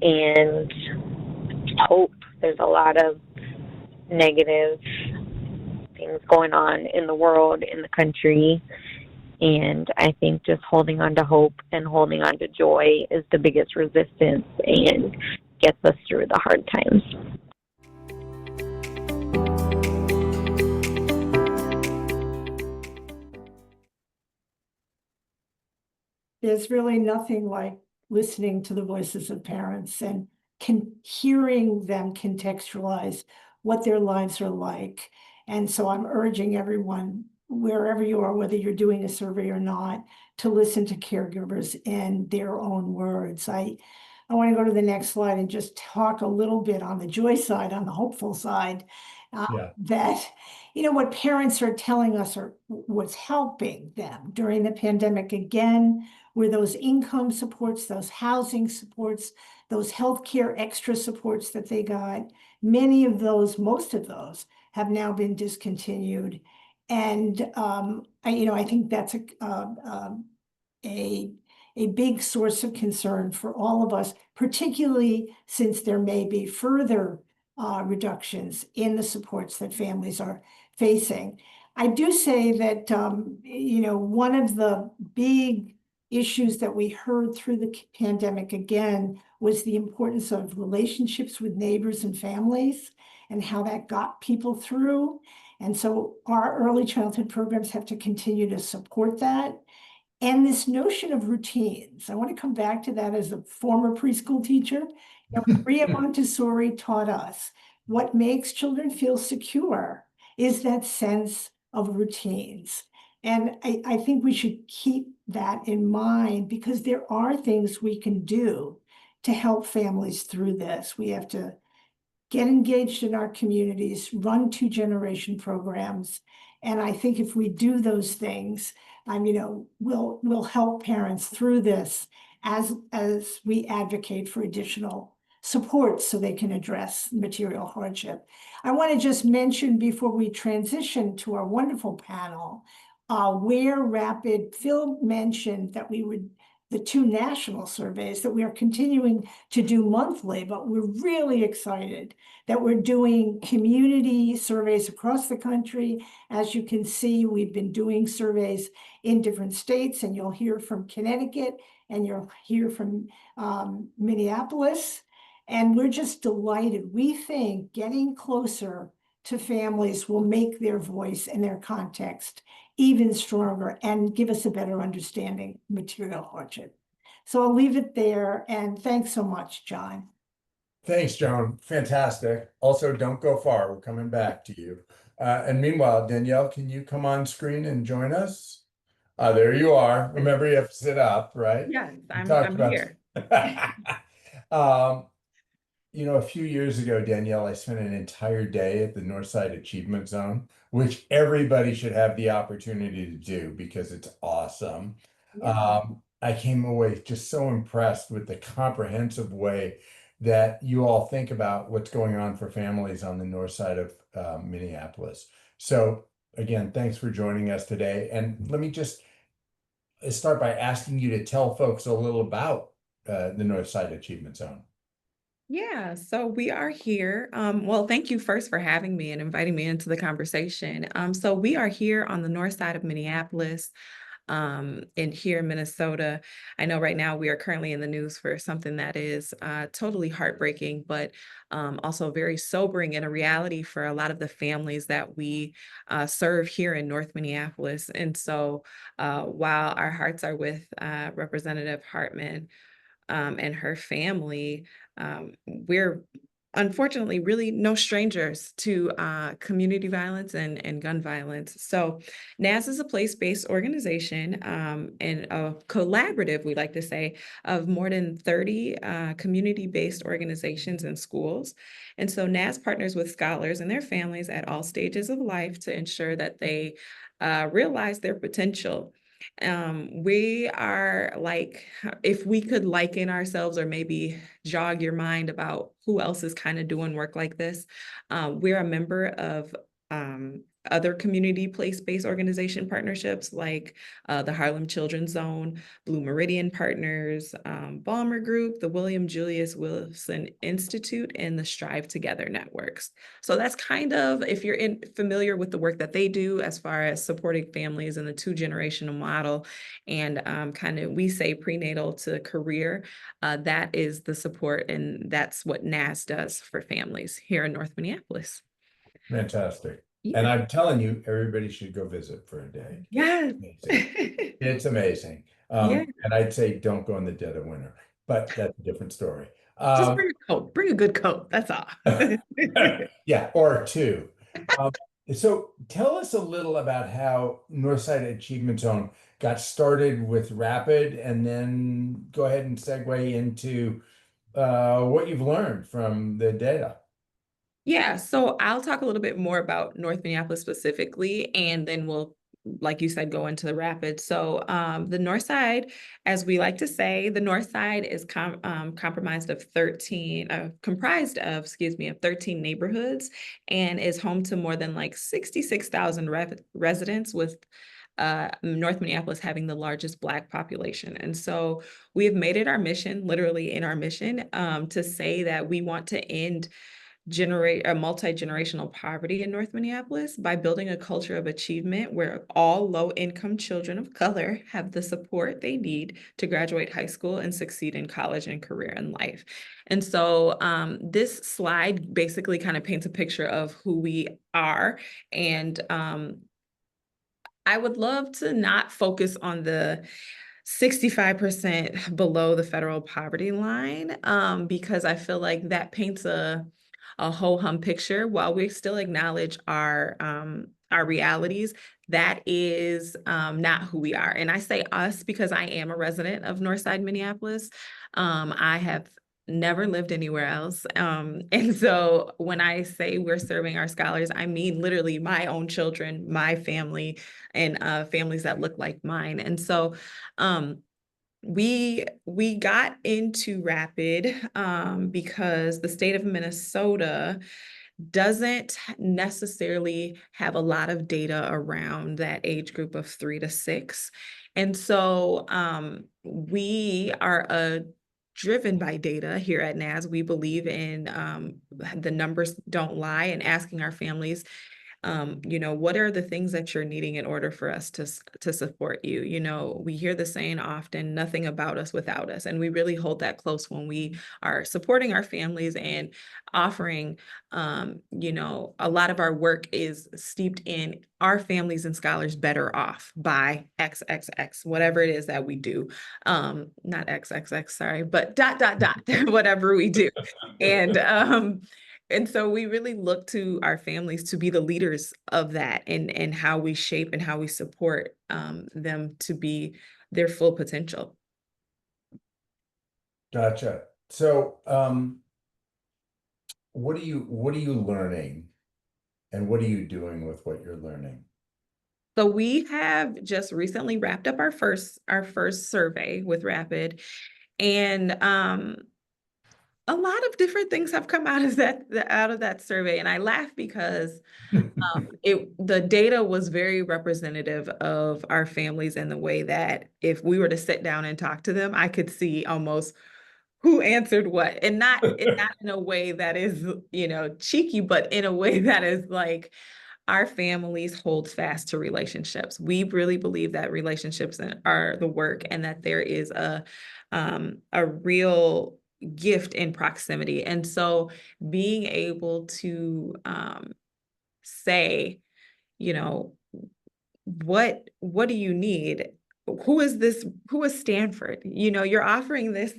and hope. There's a lot of negative things going on in the world, in the country, and I think just holding on to hope and holding on to joy is the biggest resistance and gets us through the hard times. There's really nothing like listening to the voices of parents and hearing them contextualize what their lives are like. And so I'm urging everyone, wherever you are, whether you're doing a survey or not, to listen to caregivers in their own words. I want to go to the next slide and just talk a little bit on the joy side, on the hopeful side, that, you know, what parents are telling us are what's helping them during the pandemic again, were those income supports, those housing supports, those healthcare extra supports that they got. Many of those, most of those, have now been discontinued. And I think that's a big source of concern for all of us, particularly since there may be further reductions in the supports that families are facing. I do say that, one of the big issues that we heard through the pandemic again was the importance of relationships with neighbors and families and how that got people through. And so our early childhood programs have to continue to support that. And this notion of routines, I want to come back to that as a former preschool teacher. Maria Montessori taught us what makes children feel secure is that sense of routines. And I think we should keep that in mind because there are things we can do to help families through this. We have to get engaged in our communities, run 2-generation programs. And I think if we do those things, we'll help parents through this as we advocate for additional support so they can address material hardship. I want to just mention before we transition to our wonderful panel, where Phil mentioned that the 2 national surveys that we are continuing to do monthly, but we're really excited that we're doing community surveys across the country. As you can see, we've been doing surveys in different states, and you'll hear from Connecticut and you'll hear from Minneapolis. And we're just delighted. We think getting closer to families will make their voice and their context even stronger and give us a better understanding of material hardship. So I'll leave it there. And thanks so much, John. Thanks, Joan. Fantastic. Also, don't go far. We're coming back to you. And meanwhile, Danielle, can you come on screen and join us? There you are. Remember, you have to sit up, right? Yes, I'm here. A few years ago, Danielle, I spent an entire day at the Northside Achievement Zone, which everybody should have the opportunity to do because it's awesome. Yeah. I came away just so impressed with the comprehensive way that you all think about what's going on for families on the north side of Minneapolis. So again, thanks for joining us today. And let me just start by asking you to tell folks a little about the Northside Achievement Zone. Yeah, so we are here. Well, thank you first for having me and inviting me into the conversation. So we are here on the north side of Minneapolis, here in Minnesota. I know right now we are currently in the news for something that is totally heartbreaking, but also very sobering and a reality for a lot of the families that we serve here in North Minneapolis. And so while our hearts are with Representative Hartman and her family, we're unfortunately really no strangers to community violence and gun violence. So NAS is a place-based organization and a collaborative, we like to say, of more than 30 community-based organizations and schools. And so NAS partners with scholars and their families at all stages of life to ensure that they realize their potential. We are like, if we could liken ourselves or maybe jog your mind about who else is kind of doing work like this, we're a member of other community place-based organization partnerships like the Harlem Children's Zone, Blue Meridian Partners, Balmer Group, the William Julius Wilson Institute, and the Strive Together networks. So that's kind of, if you're familiar with the work that they do as far as supporting families in the 2-generational model and kind of, we say prenatal to career, that is the support, and that's what NAS does for families here in North Minneapolis. Fantastic. Yeah. And I'm telling you, everybody should go visit for a day. Yes. It's amazing. Yeah. And I'd say don't go in the dead of winter, but that's a different story. Just bring a coat, bring a good coat. That's all. Yeah, or 2. So tell us a little about how Northside Achievement Zone got started with Rapid, and then go ahead and segue into what you've learned from the data. Yeah, so I'll talk a little bit more about North Minneapolis specifically, and then we'll, like you said, go into the Rapid. So the North Side, as we like to say, the North Side is comprised of 13 neighborhoods, and is home to more than like 66,000 residents with North Minneapolis having the largest Black population. And so we have made it our mission, literally in our mission, to say that we want to end multi-generational poverty in North Minneapolis by building a culture of achievement where all low-income children of color have the support they need to graduate high school and succeed in college and career and life. And so this slide basically kind of paints a picture of who we are. And I would love to not focus on the 65% below the federal poverty line, because I feel like that paints a ho-hum picture. While we still acknowledge our realities, that is not who we are. And I say us because I am a resident of Northside Minneapolis. I have never lived anywhere else. And so when I say we're serving our scholars, I mean literally my own children, my family, and families that look like mine. And so we got into Rapid because the state of Minnesota doesn't necessarily have a lot of data around that age group of 3 to 6. And so we are driven by data here at NAS. We believe in the numbers don't lie, and asking our families, what are the things that you're needing in order for us to support you? We hear the saying often, nothing about us without us. And we really hold that close when we are supporting our families and offering, a lot of our work is steeped in our families and scholars better off by XXX, whatever it is that we do. Not XXX, sorry, but ... whatever we do. And so we really look to our families to be the leaders of that, and how we shape and how we support them to be their full potential. Gotcha. So what are you learning, and what are you doing with what you're learning? So we have just recently wrapped up our first survey with Rapid, and a lot of different things have come out of that survey. And I laugh because the data was very representative of our families in the way that if we were to sit down and talk to them, I could see almost who answered what, and not in a way that is, cheeky, but in a way that is like, our families hold fast to relationships. We really believe that relationships are the work, and that there is a real gift in proximity. And so being able to say, what do you need? Who is Stanford? You're offering this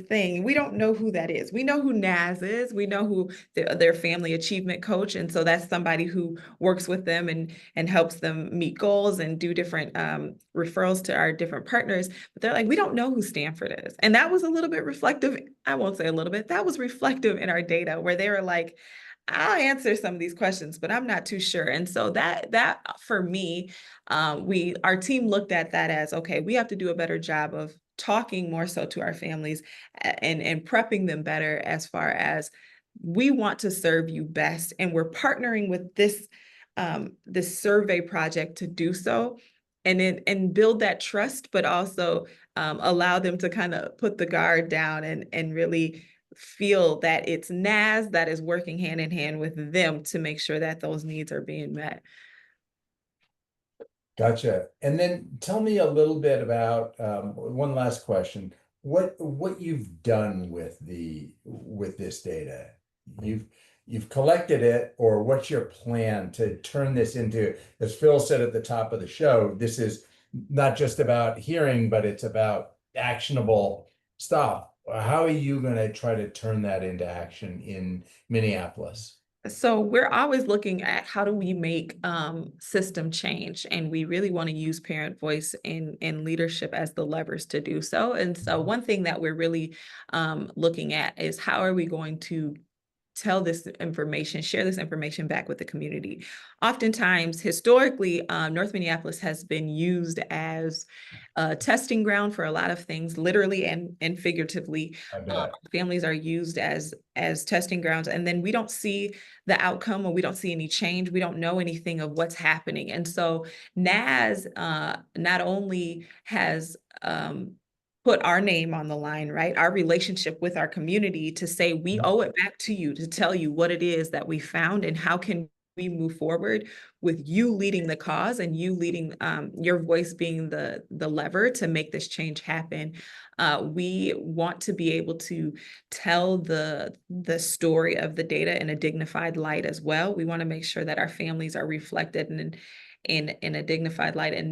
thing. We don't know who that is. We know who NAS is. We know who their family achievement coach. And so that's somebody who works with them and helps them meet goals and do different referrals to our different partners. But they're like, we don't know who Stanford is. And that was a little bit reflective. I won't say a little bit. That was reflective in our data, where they were like, I'll answer some of these questions, but I'm not too sure. And so that for me, our team looked at that as, okay, we have to do a better job of talking more so to our families and prepping them better, as far as we want to serve you best. And we're partnering with this survey project to do so, and build that trust, but also allow them to kind of put the guard down and really feel that it's NAS that is working hand in hand with them to make sure that those needs are being met. Gotcha. And then tell me a little bit about one last question. What you've done with this data? You've collected it, or what's your plan to turn this into, as Phil said at the top of the show, this is not just about hearing, but it's about actionable stuff. How are you going to try to turn that into action in Minneapolis? So we're always looking at how do we make system change, and we really want to use parent voice and leadership as the levers to do so. And so one thing that we're really looking at is how are we going to tell this information, share this information back with the community. Oftentimes, historically, North Minneapolis has been used as a testing ground for a lot of things, literally and figuratively. I bet. Families are used as testing grounds, and then we don't see the outcome, or we don't see any change. We don't know anything of what's happening. And so NAS not only has put our name on the line, right? Our relationship with our community, to say we owe it back to you to tell you what it is that we found and how can we move forward, with you leading the cause and you leading your voice being the lever to make this change happen. We want to be able to tell the story of the data in a dignified light as well. We want to make sure that our families are reflected in a dignified light, and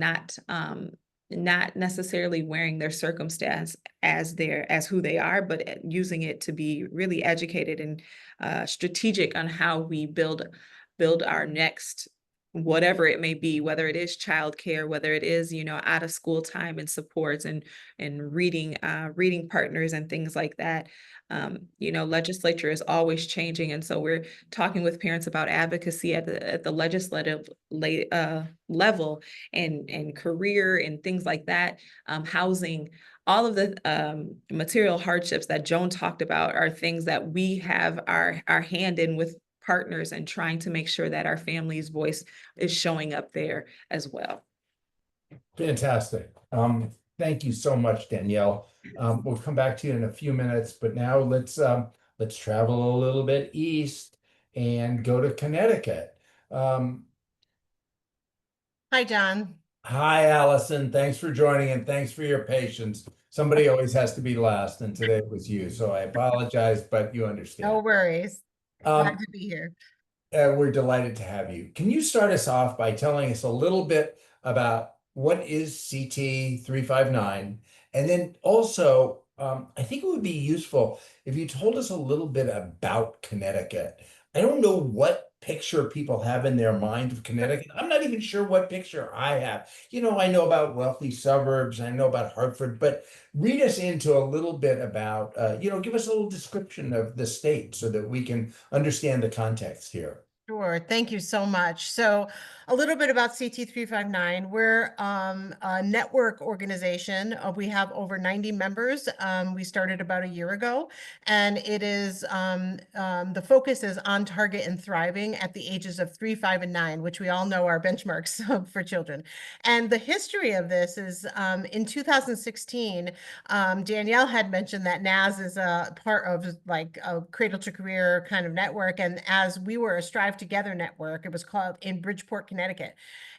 not necessarily wearing their circumstance as who they are, but using it to be really educated and strategic on how we build our next, whatever it may be, whether it is childcare, whether it is, out of school time and supports and reading partners and things like that. Legislature is always changing. And so we're talking with parents about advocacy at the legislative level, and career and things like that, housing. All of the material hardships that Joan talked about are things that we have our hand in with partners, and trying to make sure that our family's voice is showing up there as well. Fantastic. Thank you so much, Danielle. We'll come back to you in a few minutes, but now let's travel a little bit east and go to Connecticut. Hi, John. Hi, Allison. Thanks for joining, and thanks for your patience. Somebody always has to be last, and today it was you, so I apologize, but you understand. No worries. Glad to be here. We're delighted to have you. Can you start us off by telling us a little bit about what is CT 359? And then also, I think it would be useful if you told us a little bit about Connecticut. I don't know what picture people have in their mind of Connecticut. I'm not even sure what picture I have. I know about wealthy suburbs, I know about Hartford, but read us into a little bit about, give us a little description of the state so that we can understand the context here. Sure. Thank you so much. So a little bit about CT 359. We're a network organization. We have over 90 members. We started about a year ago, and it is the focus is on target and thriving at the ages of 3, 5, and 9, which we all know are benchmarks for children. And the history of this is in 2016, Danielle had mentioned that NAS is a part of like a cradle to career kind of network. And as we were a Strive Together network, it was called in Bridgeport, Connecticut.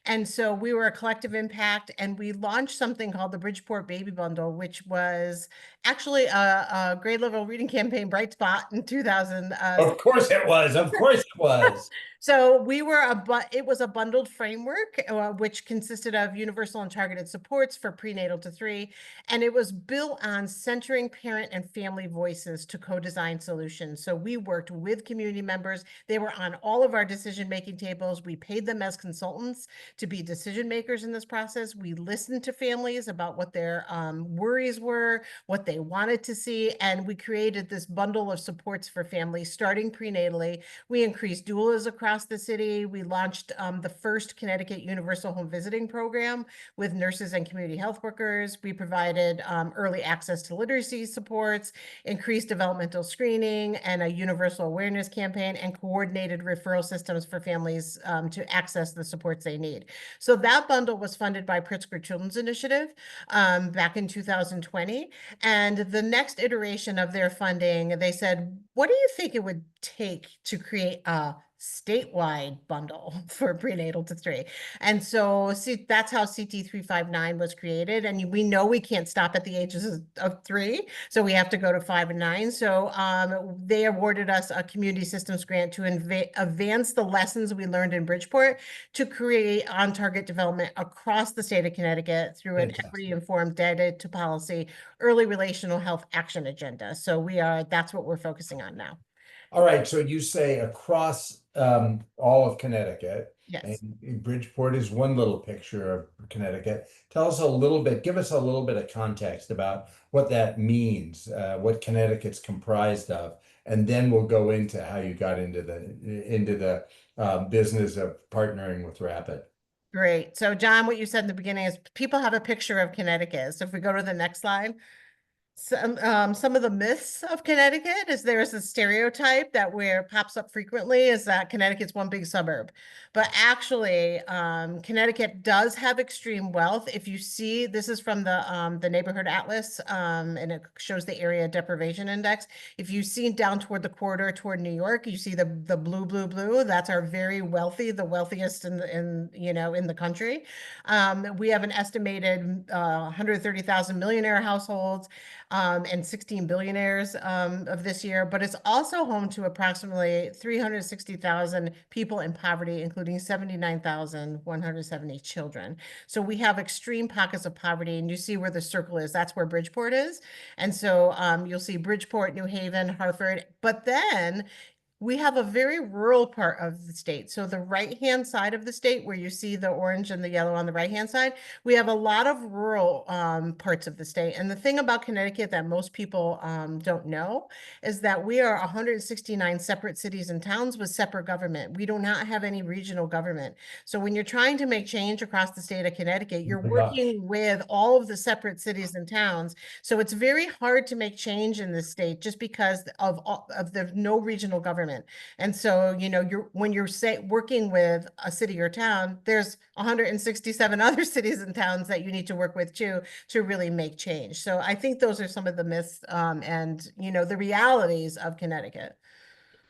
And so we were a collective impact, and we launched something called the Bridgeport Baby Bundle, which was actually a grade level reading campaign bright spot in 2000. Of course it was. Of course it was. So it was a bundled framework, which consisted of universal and targeted supports for prenatal to 3. And it was built on centering parent and family voices to co-design solutions. So we worked with community members. They were on all of our decision-making tables. We paid them as consultants to be decision makers in this process. We listened to families about what their worries were, what they wanted to see, and we created this bundle of supports for families starting prenatally. We increased doulas across the city. We launched the first Connecticut Universal Home Visiting Program with nurses and community health workers. We provided early access to literacy supports, increased developmental screening, and a universal awareness campaign, and coordinated referral systems for families to access the supports they need. So that bundle was funded by Pritzker Children's Initiative back in 2020. And the next iteration of their funding, they said, what do you think it would take to create a statewide bundle for prenatal to 3? And so that's how CT 359 was created. And we know we can't stop at the ages of 3, so we have to go to 5 and 9. So they awarded us a community systems grant to advance the lessons we learned in Bridgeport to create on-target development across the state of Connecticut through an equity-informed data to policy early relational health action agenda. So that's what we're focusing on now. All right, so you say across all of Connecticut. Yes. And Bridgeport is one little picture of Connecticut. Tell us a little bit, give us a little bit of context about what that means, what Connecticut's comprised of, and then we'll go into how you got into the business of partnering with Rapid. Great. So John, what you said in the beginning is people have a picture of Connecticut. So if we go to the next slide. Some of the myths of Connecticut is there's a stereotype that where pops up frequently is that Connecticut's one big suburb. But actually, Connecticut does have extreme wealth. If you see, this is from the neighborhood atlas, and it shows the area deprivation index. If you see down toward the corridor toward New York, you see the blue. That's our very wealthy, the wealthiest in the country. We have an estimated 130,000 millionaire households. And 16 billionaires of this year, but it's also home to approximately 360,000 people in poverty, including 79,170 children. So we have extreme pockets of poverty, and you see where the circle is. That's where Bridgeport is. And so you'll see Bridgeport, New Haven, Hartford, but then we have a very rural part of the state. So the right-hand side of the state, where you see the orange and the yellow on the right-hand side, we have a lot of rural parts of the state. And the thing about Connecticut that most people don't know is that we are 169 separate cities and towns with separate government. We do not have any regional government. So when you're trying to make change across the state of Connecticut, you're working with all of the separate cities and towns. So it's very hard to make change in this state just because of the no regional government. And so, when you're working with a city or town, there's 167 other cities and towns that you need to work with too, to really make change. So I think those are some of the myths and, the realities of Connecticut.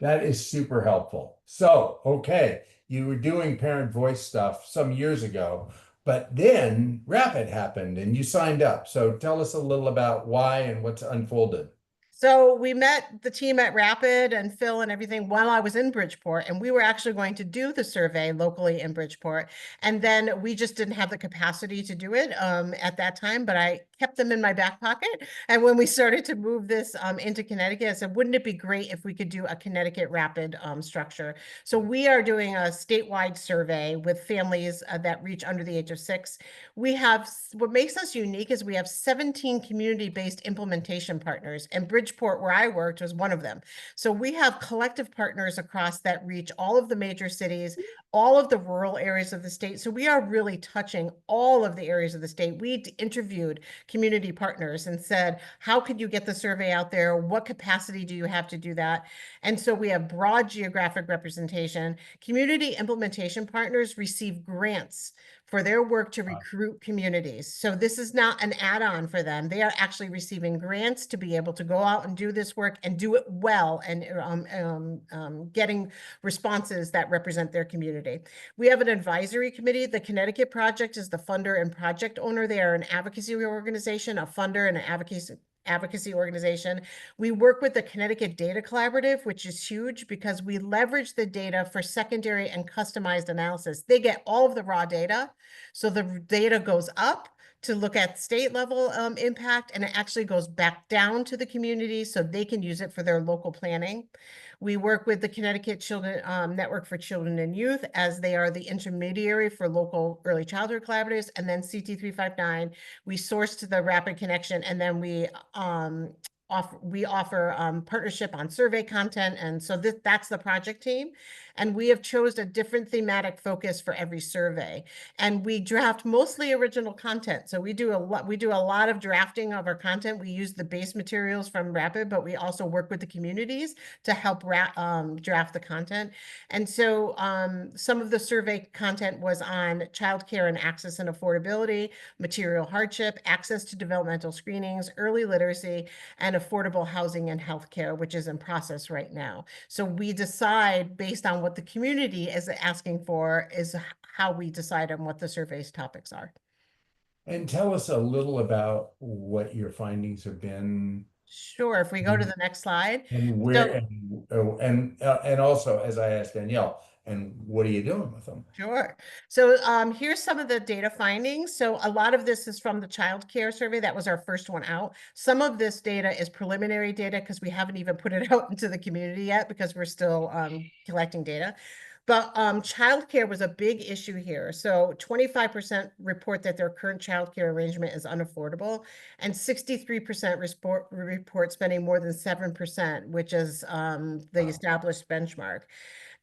That is super helpful. So, okay, you were doing parent voice stuff some years ago, but then Rapid happened and you signed up. So tell us a little about why and what's unfolded. So we met the team at Rapid and Phil and everything while I was in Bridgeport, and we were actually going to do the survey locally in Bridgeport. And then we just didn't have the capacity to do it at that time, but I kept them in my back pocket. And when we started to move this into Connecticut, I said, wouldn't it be great if we could do a Connecticut Rapid structure? So we are doing a statewide survey with families that reach under the age of 6. We have, what makes us unique is we have 17 community-based implementation partners, and Bridgeport, where I worked, was one of them. So we have collective partners across that reach all of the major cities, all of the rural areas of the state. So we are really touching all of the areas of the state. We interviewed community partners and said, how could you get the survey out there? What capacity do you have to do that? And so we have broad geographic representation. Community implementation partners receive grants for their work to recruit communities. So this is not an add-on for them. They are actually receiving grants to be able to go out and do this work and do it well, and getting responses that represent their community. We have an advisory committee. The Connecticut Project is the funder and project owner. They are an advocacy organization, a funder and an advocacy organization. We work with the Connecticut Data Collaborative, which is huge because we leverage the data for secondary and customized analysis. They get all of the raw data. So the data goes up to look at state level impact, and it actually goes back down to the community so they can use it for their local planning. We work with the Connecticut Children Network for Children and Youth, as they are the intermediary for local early childhood collaboratives, and then CT359. We source to the Rapid Connection, and then we offer partnership on survey content. And so that's the project team. And we have chosen a different thematic focus for every survey. And we draft mostly original content. So we do a lot of drafting of our content. We use the base materials from Rapid, but we also work with the communities to help draft the content. And so some of the survey content was on childcare and access and affordability, material hardship, access to developmental screenings, early literacy, and affordable housing and healthcare, which is in process right now. So we decide based on what the community is asking for is how we decide on what the survey's topics are. And tell us a little about what your findings have been. Sure. If we go to the next slide. And where, and also, as I asked Danielle, and what are you doing with them? Sure. So here's some of the data findings. So a lot of this is from the child care survey. That was our first one out. Some of this data is preliminary data because we haven't even put it out into the community yet because we're still collecting data. But childcare was a big issue here. So 25% report that their current childcare arrangement is unaffordable, and 63% report spending more than 7%, which is the established benchmark.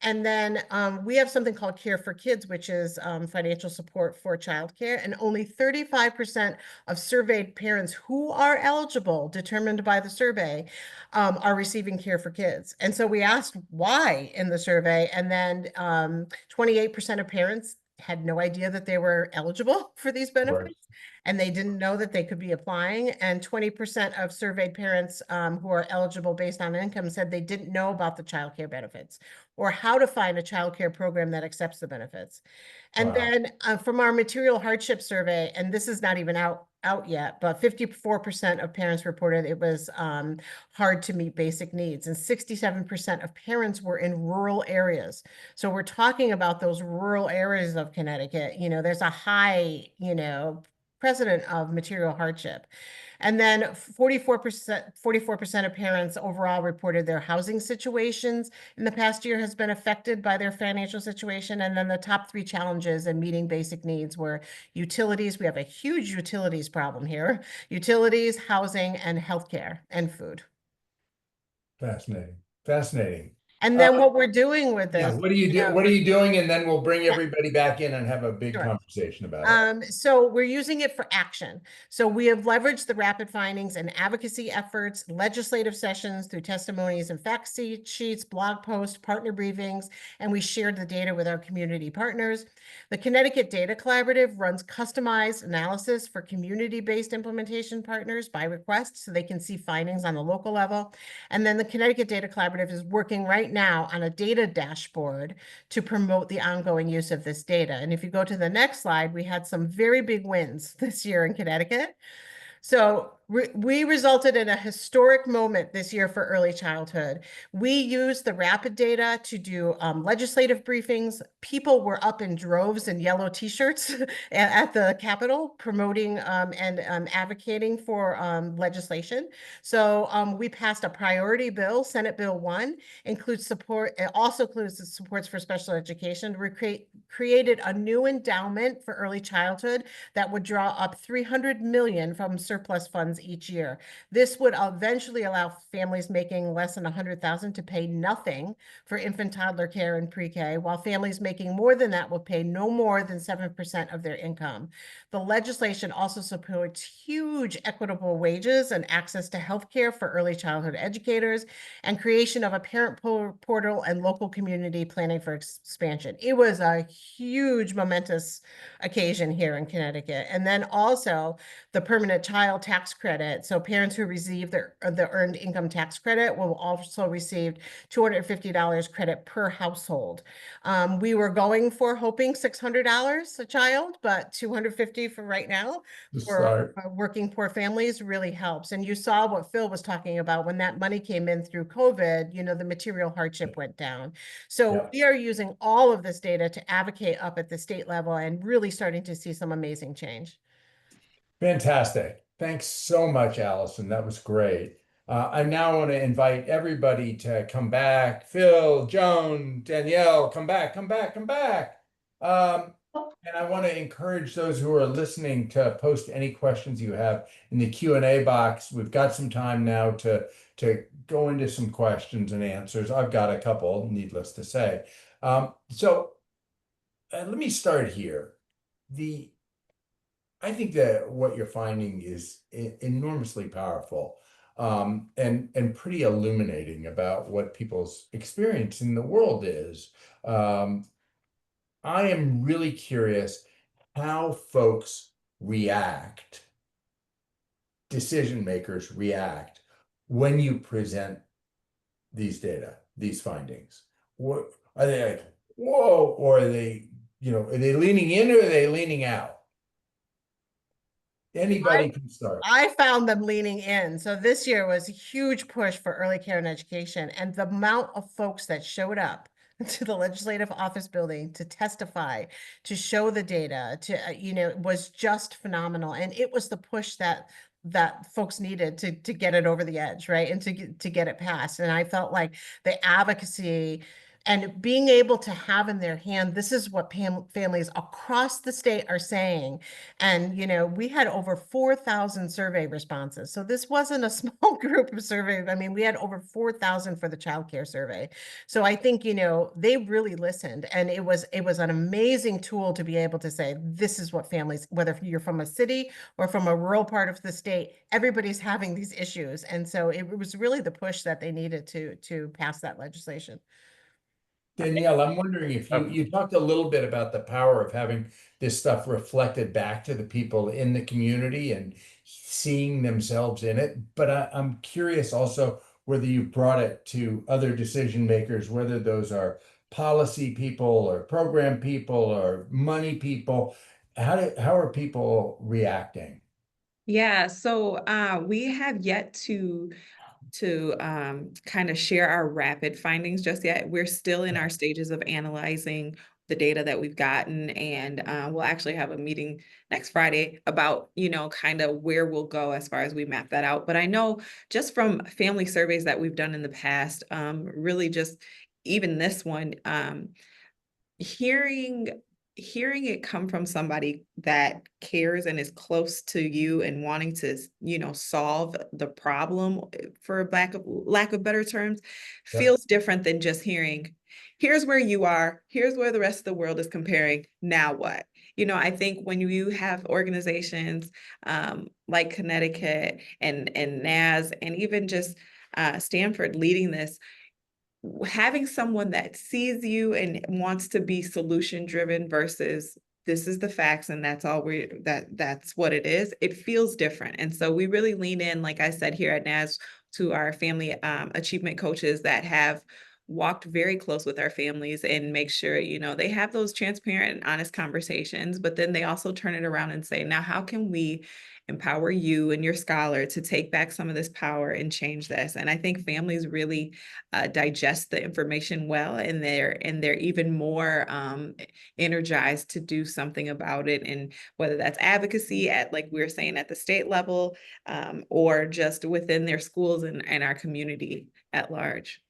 And then we have something called Care for Kids, which is financial support for childcare. And only 35% of surveyed parents who are eligible, determined by the survey, are receiving Care for Kids. And so we asked why in the survey, and then 28% of parents had no idea that they were eligible for these benefits, and they didn't know that they could be applying. And 20% of surveyed parents who are eligible based on income said they didn't know about the child care benefits or how to find a child care program that accepts the benefits. And then from our material hardship survey, and this is not even out yet, but 54% of parents reported it was hard to meet basic needs, and 67% of parents were in rural areas. So we're talking about those rural areas of Connecticut. You know, there's a high, precedent of material hardship. And then 44% of parents overall reported their housing situations in the past year has been affected by their financial situation. And then the top 3 challenges in meeting basic needs were utilities. We have a huge utilities problem here: utilities, housing, and healthcare and food. Fascinating. Fascinating. And then what we're doing with this. Yeah, what are you doing? And then we'll bring everybody back in and have a big conversation about it. So we're using it for action. So we have leveraged the rapid findings and advocacy efforts, legislative sessions through testimonies and fact sheets, blog posts, partner briefings, and we shared the data with our community partners. The Connecticut Data Collaborative runs customized analysis for community-based implementation partners by request, so they can see findings on the local level. And then the Connecticut Data Collaborative is working right now on a data dashboard to promote the ongoing use of this data. And if you go to the next slide, we had some very big wins this year in Connecticut. So we resulted in a historic moment this year for early childhood. We used the rapid data to do legislative briefings. People were up in droves in yellow t-shirts at the Capitol promoting and advocating for legislation. So we passed a priority bill, Senate Bill 1, includes support. It also includes the supports for special education. We created a new endowment for early childhood that would draw up $300 million from surplus funds each year. This would eventually allow families making less than $100,000 to pay nothing for infant toddler care and pre-K, while families making more than that will pay no more than 7% of their income. The legislation also supports huge equitable wages and access to health care for early childhood educators, and creation of a parent portal and local community planning for expansion. It was a huge, momentous occasion here in Connecticut. And then also the permanent child tax credit. So parents who receive the earned income tax credit will also receive $250 credit per household. We were hoping $600 a child, but $250 for right now for working poor families really helps. And you saw what Phil was talking about when that money came in through COVID, the material hardship went down. So we are using all of this data to advocate up at the state level and really starting to see some amazing change. Fantastic. Thanks so much, Allison. That was great. I now want to invite everybody to come back. Phil, Joan, Danielle, come back. And I want to encourage those who are listening to post any questions you have in the Q&A box. We've got some time now to go into some questions and answers. I've got a couple, needless to say. So let me start here. I think that what you're finding is enormously powerful and pretty illuminating about what people's experience in the world is. I am really curious how folks react, decision makers react when you present these data, these findings. What are they like, whoa, or are they, are they leaning in or are they leaning out? Anybody can start. I found them leaning in. So this year was a huge push for early care and education, and the amount of folks that showed up to the legislative office building to testify, to show the data, was just phenomenal. And it was the push that folks needed to get it over the edge, right? And to get it passed. And I felt like the advocacy And being able to have in their hand, this is what families across the state are saying. And, you know, we had over 4,000 survey responses. So this wasn't a small group of surveys. I mean, we had over 4,000 for the child care survey. So I think, you know, they really listened, and it was an amazing tool to be able to say, this is what families, whether you're from a city or from a rural part of the state, everybody's having these issues. And so it was really the push that they needed to pass that legislation. Danielle, I'm wondering if you talked a little bit about the power of having this stuff reflected back to the people in the community and seeing themselves in it. But I'm curious also whether you brought it to other decision makers, whether those are policy people or program people or money people. How are people reacting? Yeah, so we have yet to kind of share our rapid findings just yet. We're still in our stages of analyzing the data that we've gotten, and we'll actually have a meeting next Friday about, you know, kind of where we'll go as far as we map that out. But I know just from family surveys that we've done in the past, really just even this one, hearing it come from somebody that cares and is close to you and wanting to, you know, solve the problem, for lack of better terms, Yeah. feels different than just hearing, here's where you are, here's where the rest of the world is comparing, now what? You know, I think when you have organizations like Connecticut and NAS, and even just Stanford leading this, having someone that sees you and wants to be solution driven versus this is the facts and that's all that's what it is, it feels different. And so we really lean in, like I said, here at NAS, to our family achievement coaches that have walked very close with our families and make sure, you know, they have those transparent and honest conversations, but then they also turn it around and say, now how can we empower you and your scholar to take back some of this power and change this? And I think families really digest the information well, and they're even more energized to do something about it. And whether that's advocacy at, like we were saying, at the state level, or just within their schools and our community at large.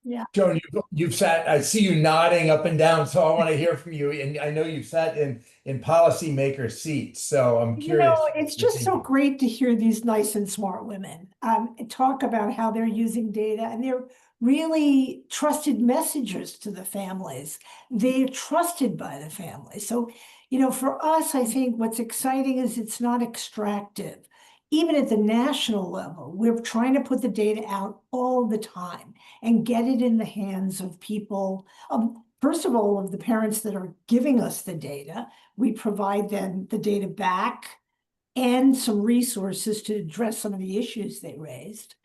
Yeah. Joan, you've sat, I see you nodding up and down, so I want to hear from you. And I know you've sat in policymaker seats, so I'm You curious. know, it's just so great to hear these nice and smart women talk about how they're using data, and they're really trusted messengers to the families. They're trusted by the families. So, you know, for us, I think what's exciting is it's not extractive. Even at the national level, we're trying to put the data out all the time and get it in the hands of people. First of all, of the parents that are giving us the data. We provide them the data back and some resources to address some of the issues they raised.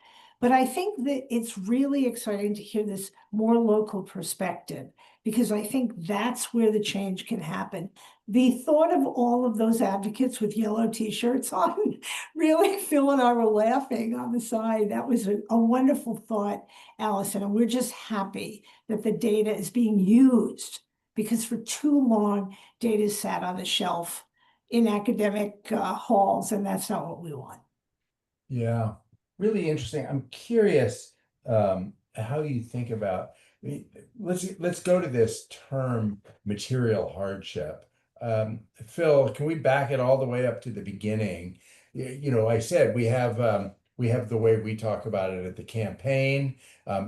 But I think that it's really exciting to hear this more local perspective, because I think that's where the change can happen. The thought of all of those advocates with yellow t-shirts on, really, Phil and I were laughing on the side. That was a wonderful thought, Allison, and we're just happy that the data is being used, because for too long, data sat on the shelf in academic halls, and that's not what we want. Yeah, really interesting. I'm curious how you think about. Let's go to this term, material hardship. Phil, can we back it all the way up to the beginning? You know, I said we have the way we talk about it at the campaign.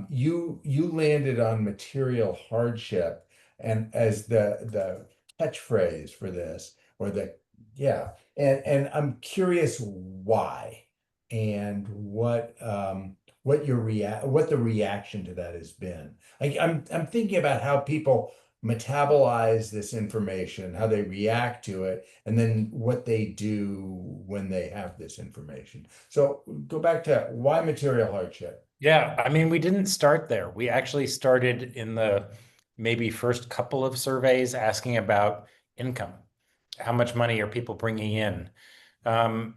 You landed on material hardship and as the catchphrase for this, or and I'm curious why and what the reaction to that has been. I'm thinking about how people metabolize this information, how they react to it, and then what they do when they have this information. So go back to why material hardship. Yeah, I mean, we didn't start there. We actually started in the maybe first couple of surveys asking about income. How much money are people bringing in? And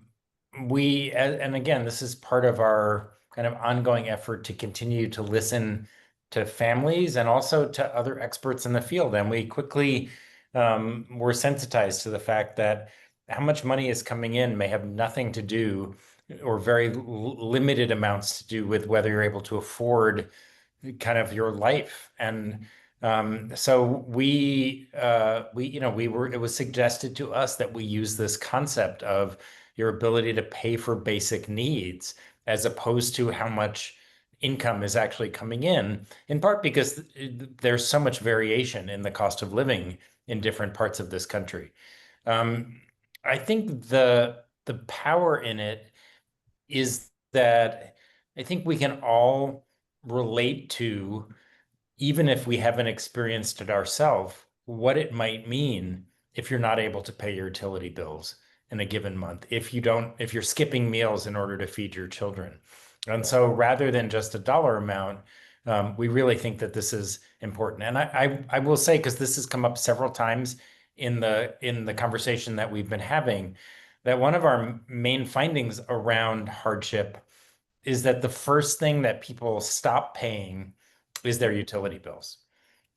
again, this is part of our kind of ongoing effort to continue to listen to families and also to other experts in the field. And we quickly were sensitized to the fact that how much money is coming in may have nothing to do, or very limited amounts to do, with whether you're able to afford kind of your life. And so it was suggested to us that we use this concept of your ability to pay for basic needs as opposed to how much income is actually coming in part because there's so much variation in the cost of living in different parts of this country. I think the power in it is that I think we can all relate to, even if we haven't experienced it ourselves, what it might mean if you're not able to pay your utility bills in a given month, if you're skipping meals in order to feed your children. And so rather than just a dollar amount, we really think that this is important. And I will say, because this has come up several times in the conversation that we've been having, that one of our main findings around hardship is that the first thing that people stop paying is their utility bills.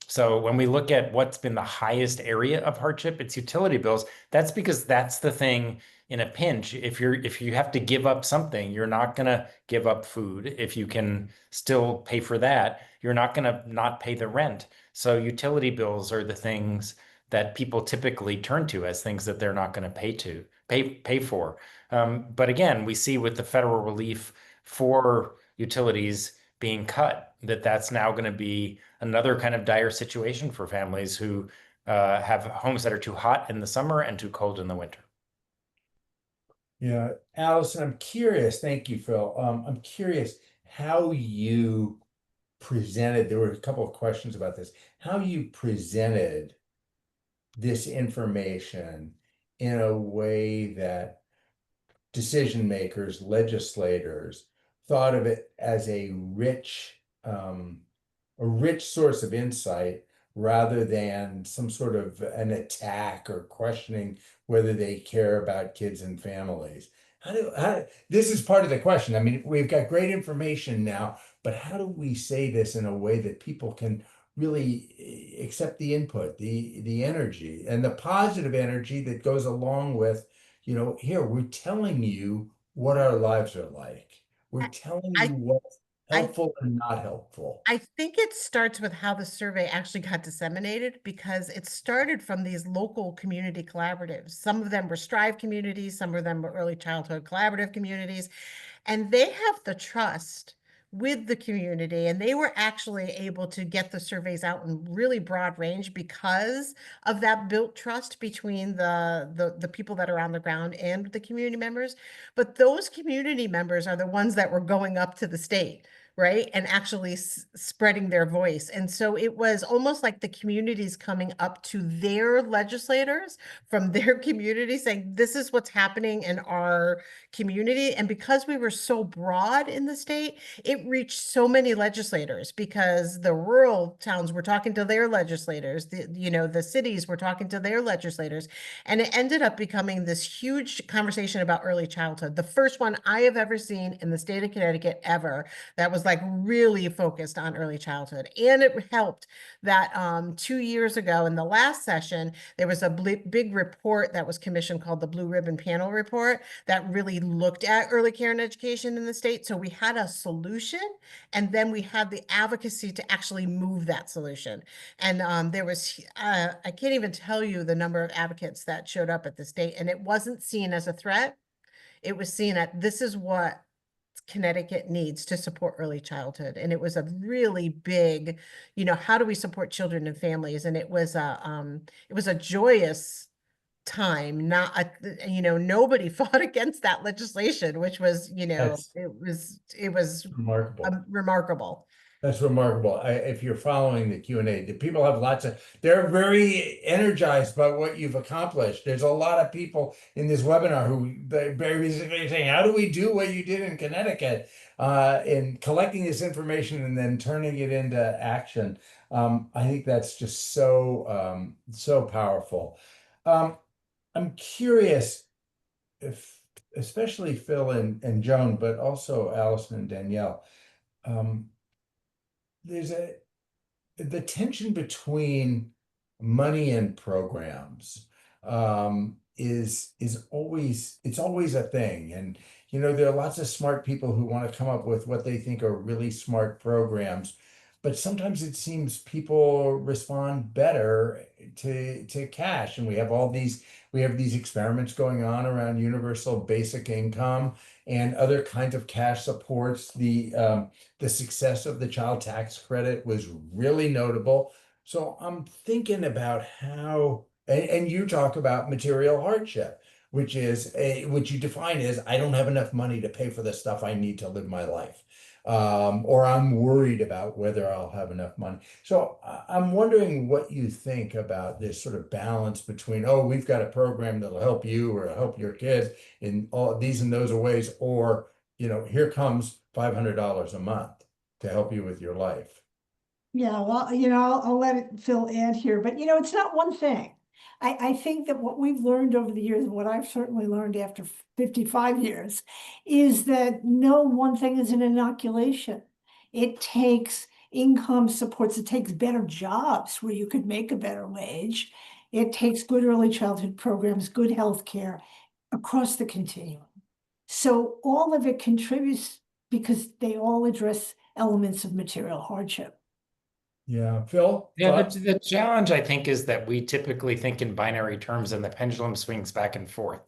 So when we look at what's been the highest area of hardship, it's utility bills. That's because that's the thing in a pinch. If you have to give up something, you're not going to give up food. If you can still pay for that, you're not going to not pay the rent. So utility bills are the things that people typically turn to as things that they're not going to pay for. But again, we see with the federal relief for utilities being cut, that's now going to be another kind of dire situation for families who have homes that are too hot in the summer and too cold in the winter. Yeah, Allison, I'm curious. Thank you, Phil. I'm curious how you presented. There were a couple of questions about this. How you presented this information in a way that decision makers, legislators thought of it as a rich source of insight rather than some sort of an attack or questioning whether they care about kids and families. This is part of the question. I mean, we've got great information now, but how do we say this in a way that people can really accept the input, the energy, and the positive energy that goes along with, here, we're telling you what our lives are like. We're telling I you what's I helpful and not helpful. I think it starts with how the survey actually got disseminated, because it started from these local community collaboratives. Some of them were Strive communities, some of them were early childhood collaborative communities, and they have the trust with the community, and they were actually able to get the surveys out in really broad range because of that built trust between the people that are on the ground and the community members. But those community members are the ones that were going up to the state, right, and actually spreading their voice. And so it was almost like the communities coming up to their legislators from their community saying, this is what's happening in our community. And because we were so broad in the state, it reached so many legislators, because the rural towns were talking to their legislators, the cities were talking to their legislators, and it ended up becoming this huge conversation about early childhood. The first one I have ever seen in the state of Connecticut ever that was like really focused on early childhood. And it helped that 2 years ago in the last session, there was a big report that was commissioned called the Blue Ribbon Panel Report that really looked at early care and education in the state. So we had a solution, and then we had the advocacy to actually move that solution. And there was, I can't even tell you the number of advocates that showed up at the state, and it wasn't seen as a threat. It was seen at, this is what Connecticut needs to support early childhood. And it was a really big, how do we support children and families? And it was a joyous time. Nobody fought against that legislation, which was, it was Remarkable. remarkable. That's remarkable. If you're following the Q&A, the people have they're very energized by what you've accomplished. There's a lot of people in this webinar who they're basically saying, how do we do what you did in Connecticut in collecting this information and then turning it into action? I think that's just so powerful. I'm curious if, especially Phil and Joan, but also Allison and Danielle, there's the tension between money and programs is always a thing. And there are lots of smart people who want to come up with what they think are really smart programs, but sometimes it seems people respond better to cash. And we have these experiments going on around universal basic income and other kinds of cash supports. The success of the child tax credit was really notable. So I'm thinking about how, and you talk about material hardship, which you define as I don't have enough money to pay for the stuff I need to live my life. Or I'm worried about whether I'll have enough money. So I'm wondering what you think about this sort of balance between, oh, we've got a program that'll help you or help your kids in all these and those ways, or, here comes $500 a month to help you with your life. Yeah, well, I'll let Phil add here, but it's not one thing. I think that what we've learned over the years, and what I've certainly learned after 55 years, is that no one thing is an inoculation. It takes income supports, it takes better jobs where you could make a better wage. It takes good early childhood programs, good health care across the continuum. So all of it contributes because they all address elements of material hardship. Yeah, Phil? Yeah, Thoughts? the challenge I think is that we typically think in binary terms and the pendulum swings back and forth.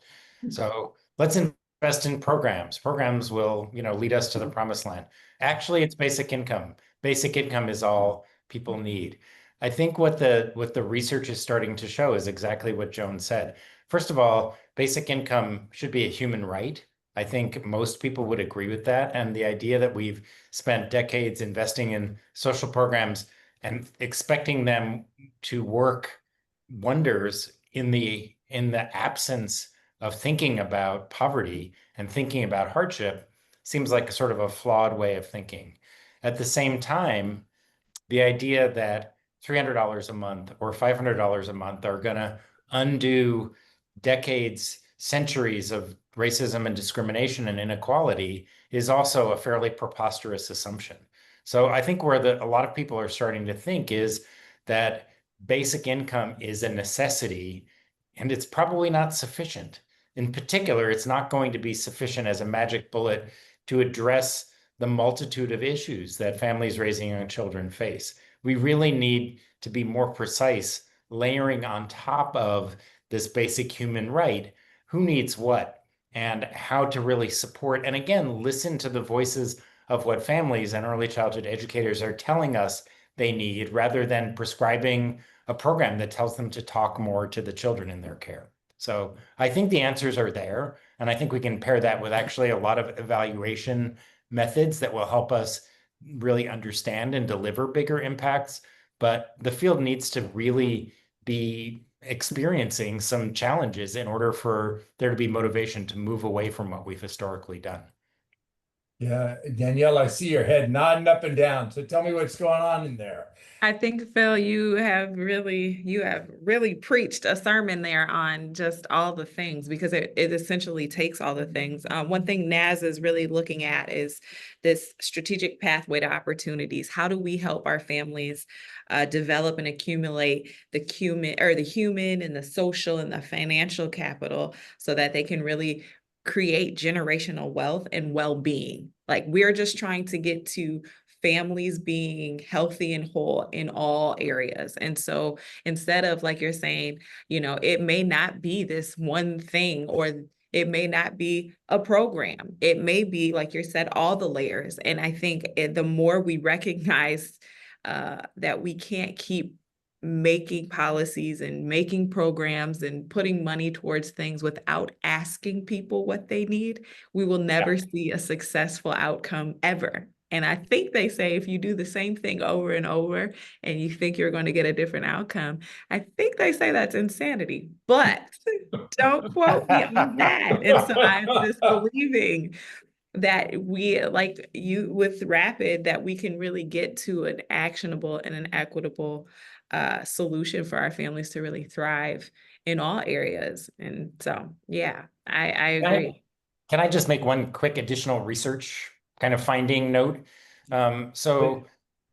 So let's invest in programs. Programs will, lead us to the promised land. Actually, it's basic income. Basic income is all people need. I think what the research is starting to show is exactly what Joan said. First of all, basic income should be a human right. I think most people would agree with that. And the idea that we've spent decades investing in social programs and expecting them to work wonders in the absence of thinking about poverty and thinking about hardship seems like a sort of a flawed way of thinking. At the same time, the idea that $300 a month or $500 a month are going to undo decades, centuries of racism and discrimination and inequality is also a fairly preposterous assumption. So I think where a lot of people are starting to think is that basic income is a necessity and it's probably not sufficient. In particular, it's not going to be sufficient as a magic bullet to address the multitude of issues that families raising young children face. We really need to be more precise, layering on top of this basic human right, who needs what and how to really support. And again, listen to the voices of what families and early childhood educators are telling us they need, rather than prescribing a program that tells them to talk more to the children in their care. So I think the answers are there. And I think we can pair that with actually a lot of evaluation methods that will help us really understand and deliver bigger impacts. But the field needs to really be experiencing some challenges in order for there to be motivation to move away from what we've historically done. Yeah, Danielle, I see your head nodding up and down. So tell me what's going on in there. I think, Phil, you have really preached a sermon there on just all the things, because it essentially takes all the things. One thing NAS is really looking at is this strategic pathway to opportunities. How do we help our families develop and accumulate the human and the social and the financial capital so that they can really create generational wealth and well-being? Like, we're just trying to get to families being healthy and whole in all areas. And so instead of, like you're saying, it may not be this one thing, or it may not be a program. It may be, like you said, all the layers. And I think the more we recognize that we can't keep making policies and making programs and putting money towards things without asking people what they need, we will never see a successful outcome ever. And I think they say if you do the same thing over and over and you think you're going to get a different outcome, I think they say that's insanity, but don't quote me on that. And so I'm just believing that we, like you with Rapid, that we can really get to an actionable and an equitable solution for our families to really thrive in all areas. And so, yeah, I agree. Can I just make one quick additional research kind of finding note? So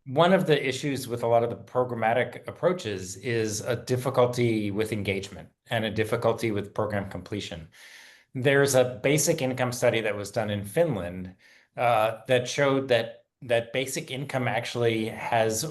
one of the issues with a lot of the programmatic approaches is a difficulty with engagement and a difficulty with program completion. There's a basic income study that was done in Finland that showed that that basic income actually has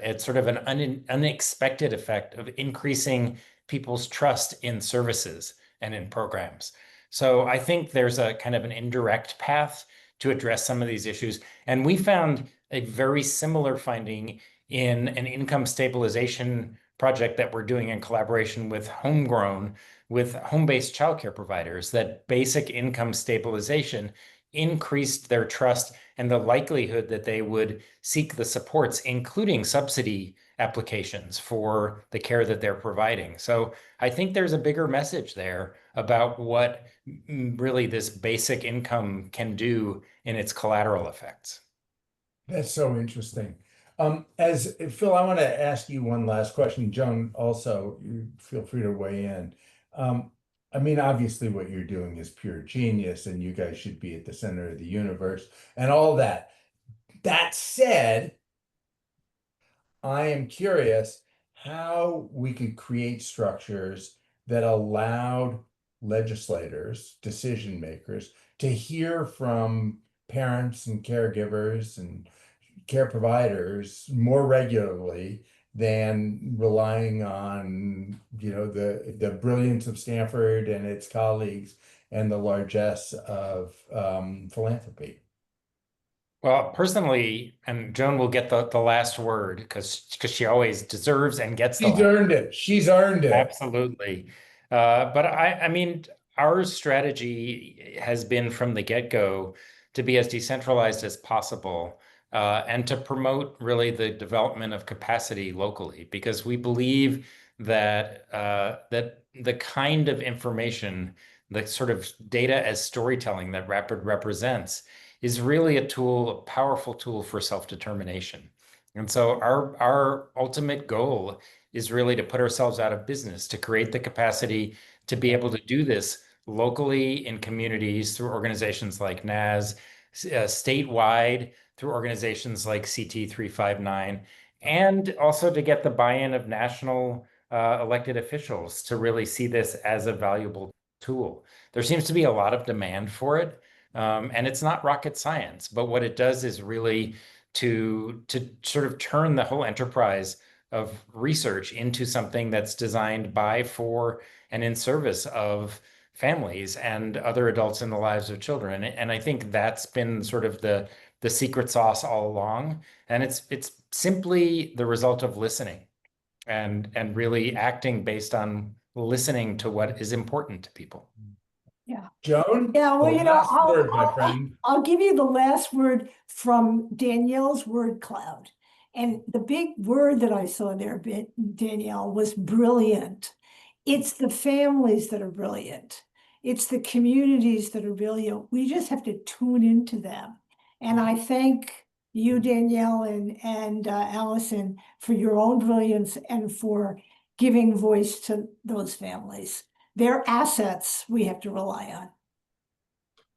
it's sort of an unexpected effect of increasing people's trust in services and in programs. So I think there's a kind of an indirect path to address some of these issues. And we found a very similar finding in an income stabilization project that we're doing in collaboration with home-based childcare providers, that basic income stabilization increased their trust and the likelihood that they would seek the supports, including subsidy applications for the care that they're providing. So I think there's a bigger message there about what really this basic income can do in its collateral effects. That's so interesting. As Phil, I want to ask you one last question. Joan, also, you feel free to weigh in. I mean, obviously, what you're doing is pure genius, and you guys should be at the center of the universe and all that. That said, I am curious how we could create structures that allowed legislators, decision makers, to hear from parents and caregivers and care providers more regularly than relying on, the brilliance of Stanford and its colleagues and the largesse of philanthropy. Well, personally, and Joan will get the last word because she always deserves and gets the She's last. earned it. She's earned it. Absolutely. But I mean, our strategy has been from the get-go to be as decentralized as possible, and to promote really the development of capacity locally, because we believe that that the kind of information, the sort of data as storytelling that Rapid represents, is really a tool, a powerful tool for self-determination. And so our ultimate goal is really to put ourselves out of business, to create the capacity to be able to do this locally in communities through organizations like NAS, statewide through organizations like CT 359, and also to get the buy-in of national elected officials to really see this as a valuable tool. There seems to be a lot of demand for it. And it's not rocket science, but what it does is really to sort of turn the whole enterprise of research into something that's designed by, for, and in service of families and other adults in the lives of children. And I think that's been sort of the secret sauce all along. And it's simply the result of listening and really acting based on listening to what is important to people. Yeah. Joan? Yeah, well, the last word, my friend. I'll give you the last word from Danielle's word cloud. And the big word that I saw there, Danielle, was brilliant. It's the families that are brilliant. It's the communities that are brilliant. We just have to tune into them. And I thank you, Danielle and Allison, for your own brilliance and for giving voice to those families. They're assets we have to rely on.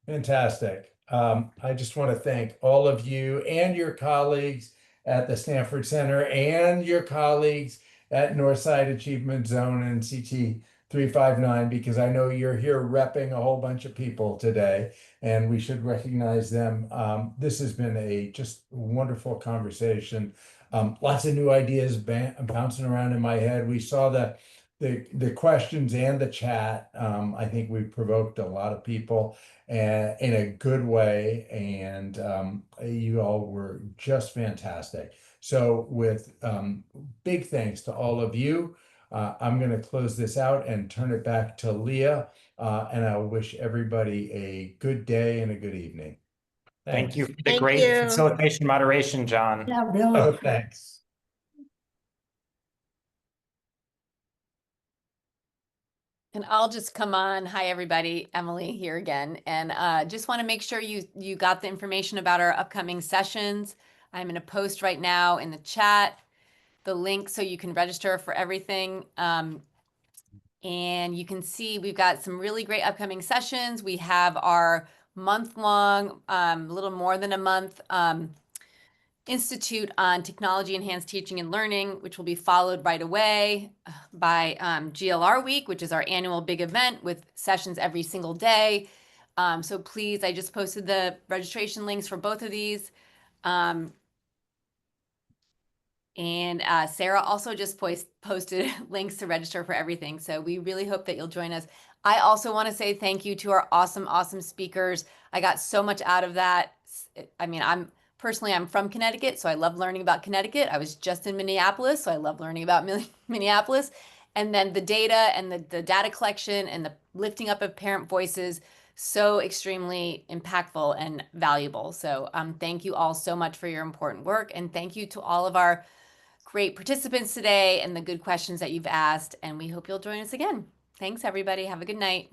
Fantastic. I just want to thank all of you and your colleagues at the Stanford Center and your colleagues at Northside Achievement Zone and CT 359, because I know you're here repping a whole bunch of people today, and we should recognize them. This has been a just wonderful conversation. Lots of new ideas bouncing around in my head. We saw the questions and the chat. I think we provoked a lot of people in a good way, and you all were just fantastic. So with big thanks to all of you, I'm going to close this out and turn it back to Leah, and I wish everybody a good day and a good evening. Thanks. Thank you for the Thank great you. facilitation moderation, John. Yeah, really. Oh, thanks. And I'll just come on. Hi, everybody. Emily here again. And just want to make sure you got the information about our upcoming sessions. I'm going to post right now in the chat the link so you can register for everything. And you can see we've got some really great upcoming sessions. We have our month-long, a little more than a month, Institute on Technology Enhanced Teaching and Learning, which will be followed right away by GLR Week, which is our annual big event with sessions every single day. So please, I just posted the registration links for both of these. And Sarah also just posted links to register for everything. So we really hope that you'll join us. I also want to say thank you to our awesome speakers. I got so much out of that. I mean, I'm from Connecticut, so I love learning about Connecticut. I was just in Minneapolis, so I love learning about Minneapolis. And then the data and the data collection and the lifting up of parent voices, so extremely impactful and valuable. So thank you all so much for your important work. And thank you to all of our great participants today and the good questions that you've asked. And we hope you'll join us again. Thanks, everybody. Have a good night.